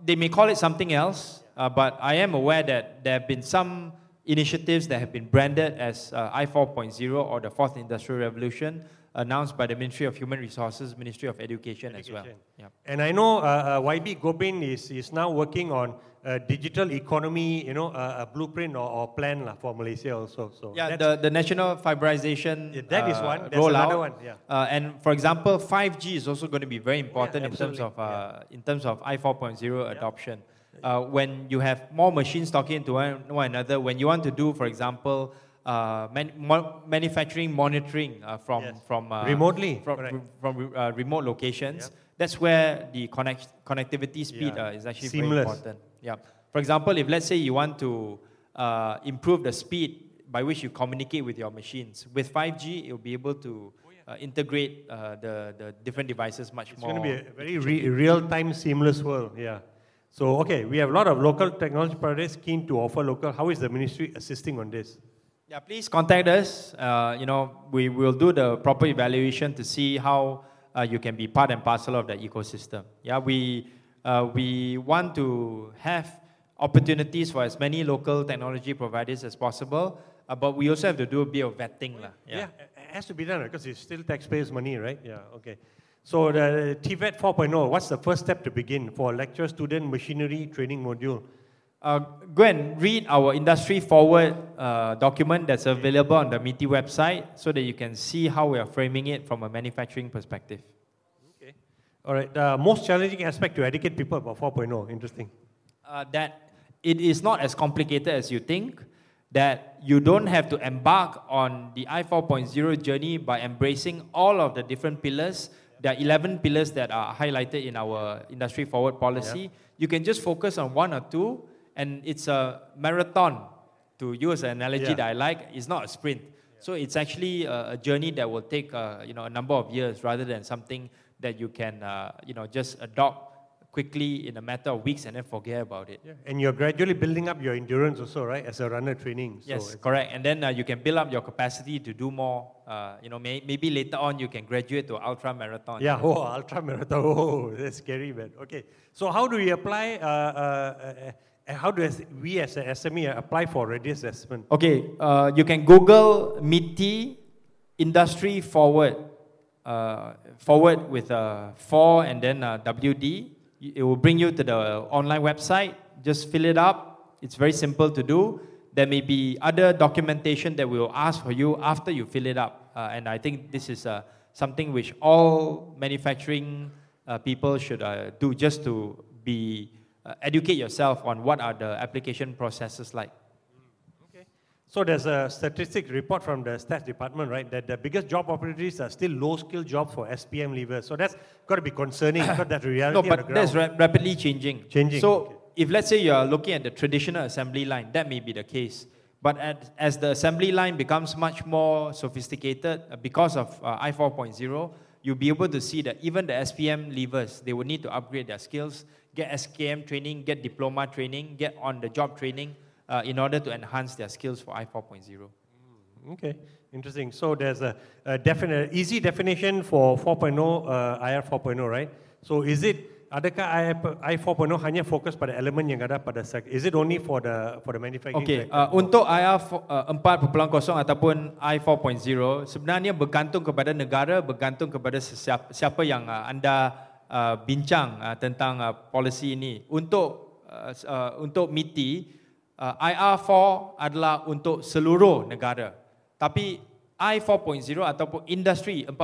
They may call it something else, but I am aware that there have been some initiatives that have been branded as I4.0 or the Fourth Industrial Revolution. announced by the Ministry of Human Resources, Ministry of Education as well. Yeah. And I know YB Gobin is now working on a digital economy, a blueprint or plan for Malaysia also. So yeah, the national fiberization that is one. There's rollout. Another one. Yeah. And for example, 5G is also going to be very important in terms of I 4.0 adoption. When you have more machines talking to one another, when you want to do, for example, manufacturing monitoring from remotely, from remote locations, that's where the connectivity speed is actually seamless. very important. Yeah. For example, if let's say you want to improve the speed by which you communicate with your machines, with 5G, it will be able to integrate the different devices much more. It's going to be a very real-time, seamless world. Yeah. So, okay, we have a lot of local technology providers keen to offer local. How is the ministry assisting on this? Yeah, please contact us. We will do the proper evaluation to see how you can be part and parcel of the ecosystem. Yeah, we want to have opportunities for as many local technology providers as possible, but we also have to do a bit of vetting. Yeah, it has to be done because it's still taxpayers' money, right? Yeah, okay. So the TVET 4.0, what's the first step to begin for lecture, student, machinery, training module? Go and read our industry forward document that's available on the MITI website so that you can see how we are framing it from a manufacturing perspective. Okay. All right. The most challenging aspect to educate people about 4.0, interesting. That it is not as complicated as you think, that you don't have to embark on the I 4.0 journey by embracing all of the different pillars. There are 11 pillars that are highlighted in our industry forward policy. Yeah. You can just focus on one or two, and it's a marathon, to use an analogy that I like. It's not a sprint. So it's actually a journey that will take a number of years rather than something that you can just adopt quickly in a matter of weeks and then forget about it. Yeah. And you're gradually building up your endurance also, right, as a runner training. Yes, correct. And then you can build up your capacity to do more. Maybe later on you can graduate to ultra marathon. Yeah, ultra marathon. Oh, that's scary, man. Okay, so how do we apply? How do we as a SME apply for readiness assessment? Okay, you can Google MITI Industry Forward. Forward with 4 and then WD. It will bring you to the online website. Just fill it up. It's very simple to do. There may be other documentation that we will ask for you after you fill it up. And I think this is something which all manufacturing people should do, just to be educate yourself on what are the application processes like. Okay. So there's a statistic report from the stats department, right, that the biggest job opportunities are still low-skill jobs for SPM leavers. So that's got to be concerning because that's reality on the ground. No, but that's rapidly changing. So if let's say you are looking at the traditional assembly line, that may be the case. But as the assembly line becomes much more sophisticated because of I 4.0, you'll be able to see that even the SPM leavers, they will need to upgrade their skills, get SKM training, get diploma training, get on-the-job training in order to enhance their skills for I 4.0. Okay, interesting. So there's a definite, easy definition for 4.0, IR 4.0, right? So is it, adakah I 4.0 hanya fokus pada elemen yang ada pada is it only for the manufacturing sector? Untuk IR 4.0 ataupun I 4.0 sebenarnya bergantung kepada negara, bergantung kepada siapa yang anda bincang tentang policy ini. Untuk MITI, IR4 adalah untuk seluruh negara. Tapi I 4.0 ataupun Industri 4.0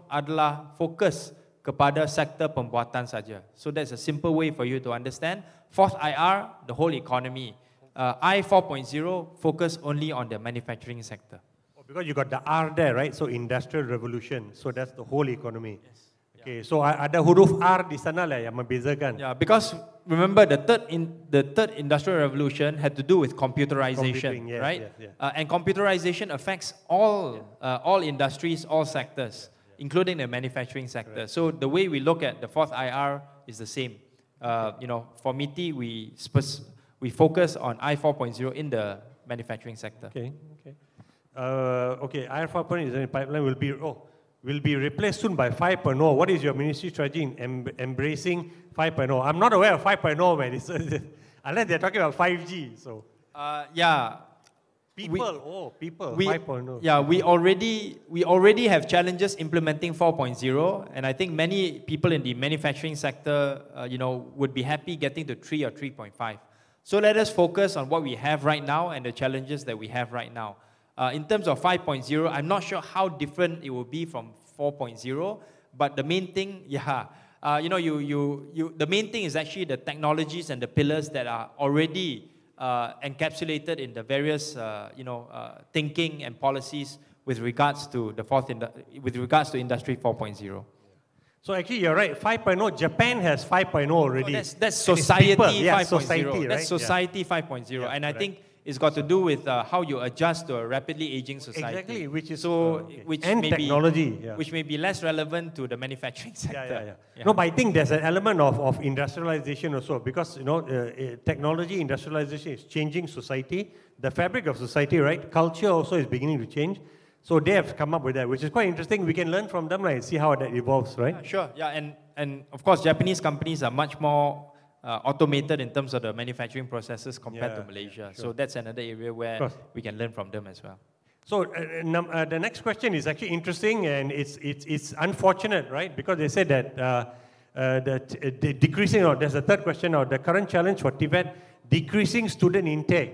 adalah fokus kepada sektor pembuatan saja. So that's a simple way for you to understand. Fourth IR, the whole economy. I 4.0 focus only on the manufacturing sector. Because you got the R there, right? So industrial revolution. So that's the whole economy. Yes. Okay, so ada huruf R di sana lah yang membezakan. Yeah, because remember the third industrial revolution had to do with computerization, yes, right? Yes, yes. And computerization affects all industries, all sectors, including the manufacturing sector. Right. So the way we look at the fourth IR is the same. For MITI, we focus on I 4.0 in the manufacturing sector. Okay. IR 4.0 is in the pipeline. Will be replaced soon by 5.0. What is your ministry strategy in embracing 5.0? I'm not aware of 5.0, man. Unless they're talking about 5G. So. People, 5.0. Yeah, we already have challenges implementing 4.0, and I think many people in the manufacturing sector, would be happy getting to 3 or 3.5. So let us focus on what we have right now and the challenges that we have right now. In terms of 5.0, I'm not sure how different it will be from 4.0, but the main thing, the main thing is actually the technologies and the pillars that are already encapsulated in the various, thinking and policies with regards to Industry 4.0. So actually, you're right. 5.0. Japan has 5.0 already. That's society 5.0. Society, right? That's society 5.0, Yeah, and I think it's got to do with how you adjust to a rapidly aging society. Exactly, which is which and may technology, which may be less relevant to the manufacturing sector. Yeah. No, but I think there's an element of industrialization also, because technology industrialization is changing society, the fabric of society, right? Culture also is beginning to change. So they have come up with that, which is quite interesting. We can learn from them, right? See how that evolves, right? Yeah, sure. Yeah, and of course, Japanese companies are much more automated in terms of the manufacturing processes compared to Malaysia. Sure. So that's another area where we can learn from them as well. So the next question is actually interesting, and it's unfortunate, right? Because they said that the decreasing, or there's a third question now, the current challenge for Tibet, decreasing student intake.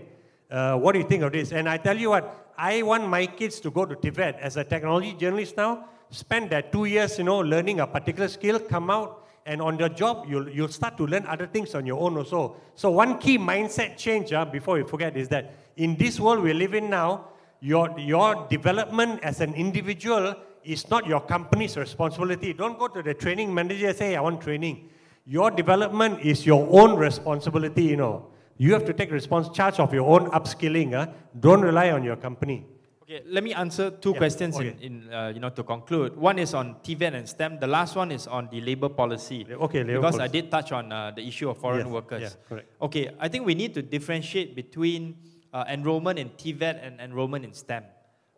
What do you think of this? And I tell you what, I want my kids to go to Tibet as a technology journalist now, spend that 2 years, learning a particular skill, come out, and on your job, you'll start to learn other things on your own also. So one key mindset change, before we forget, is that in this world we live in now, your development as an individual is not your company's responsibility. Don't go to the training manager and say, I want training. Your development is your own responsibility, You have to take charge of your own upskilling. Don't rely on your company. Okay, let me answer two questions to conclude. One is on TVET and STEM. The last one is on the labor policy. Okay, labor because policy. I did touch on the issue of foreign workers. Yeah, correct. Okay, I think we need to differentiate between enrollment in TVET and enrollment in STEM,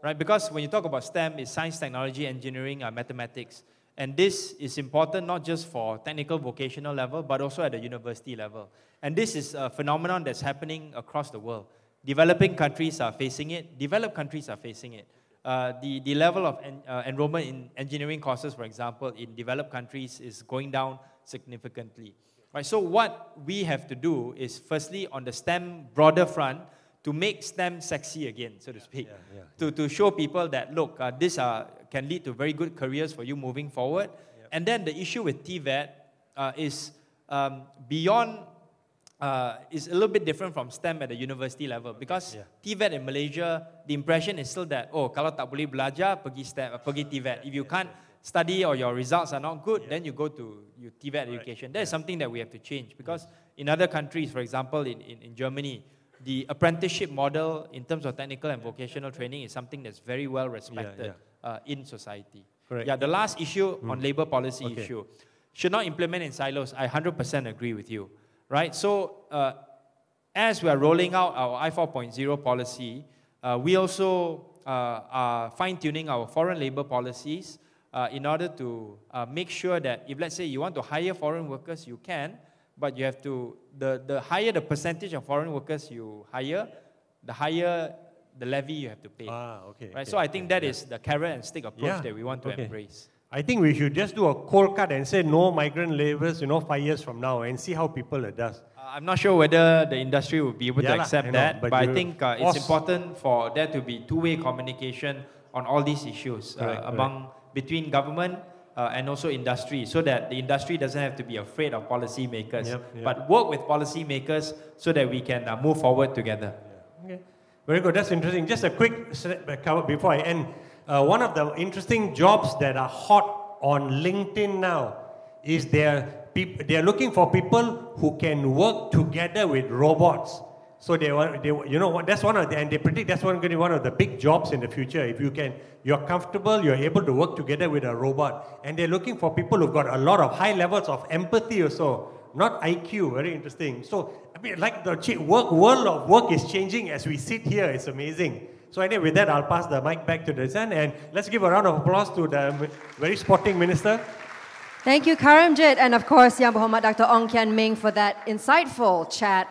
right? Because when you talk about STEM, it's science, technology, engineering, mathematics. And this is important not just for technical vocational level, but also at the university level. And this is a phenomenon that's happening across the world. Developing countries are facing it. Developed countries are facing it. The level of enrollment in engineering courses, for example, in developed countries is going down significantly. Right, so what we have to do is, firstly, on the STEM broader front, to make STEM sexy again, so to speak. To show people that, look, this can lead to very good careers for you moving forward. And then the issue with TVET is beyond, is a little bit different from STEM at the university level, because TVET in Malaysia, the impression is still that, kalau tak boleh belajar, pergi TVET. If you can't study or your results are not good, then you go to your TVET education. That is something that we have to change, because in other countries, for example, in Germany, the apprenticeship model in terms of technical and vocational training is something that's very well respected in society. Correct. Yeah, the last issue on labor policy issue, should not implement in silos. I 100% agree with you, right? So as we are rolling out our I4.0 policy, we also are fine-tuning our foreign labor policies in order to make sure that if, let's say, you want to hire foreign workers, you can, but you have to, the higher the percentage of foreign workers you hire, the higher the levy you have to pay. Right? So I think that is the carrot and stick approach that we want to embrace. I think we should just do a cold cut and say no migrant laborers, 5 years from now, and see how people adjust. I'm not sure whether the industry will be able to accept that, but I think it's important for there to be two-way communication on all these issues between government and also industry, so that the industry doesn't have to be afraid of policymakers, but work with policymakers so that we can move forward together. Okay. Very good. That's interesting. Just a quick cover before I end. One of the interesting jobs that are hot on LinkedIn now is they're looking for people who can work together with robots. So that's one of the, and they predict that's going to be one of the big jobs in the future. If you're comfortable, you're able to work together with a robot, and they're looking for people who've got a lot of high levels of empathy also, not IQ. Very interesting. So I mean, like the world of work is changing as we sit here. It's amazing. So anyway, with that, I'll pass the mic back to the Zan, and let's give a round of applause to the very sporting minister. Thank you, Karamjit, and of course, Yang Berhormat Dr. Ong Kian Ming for that insightful chat.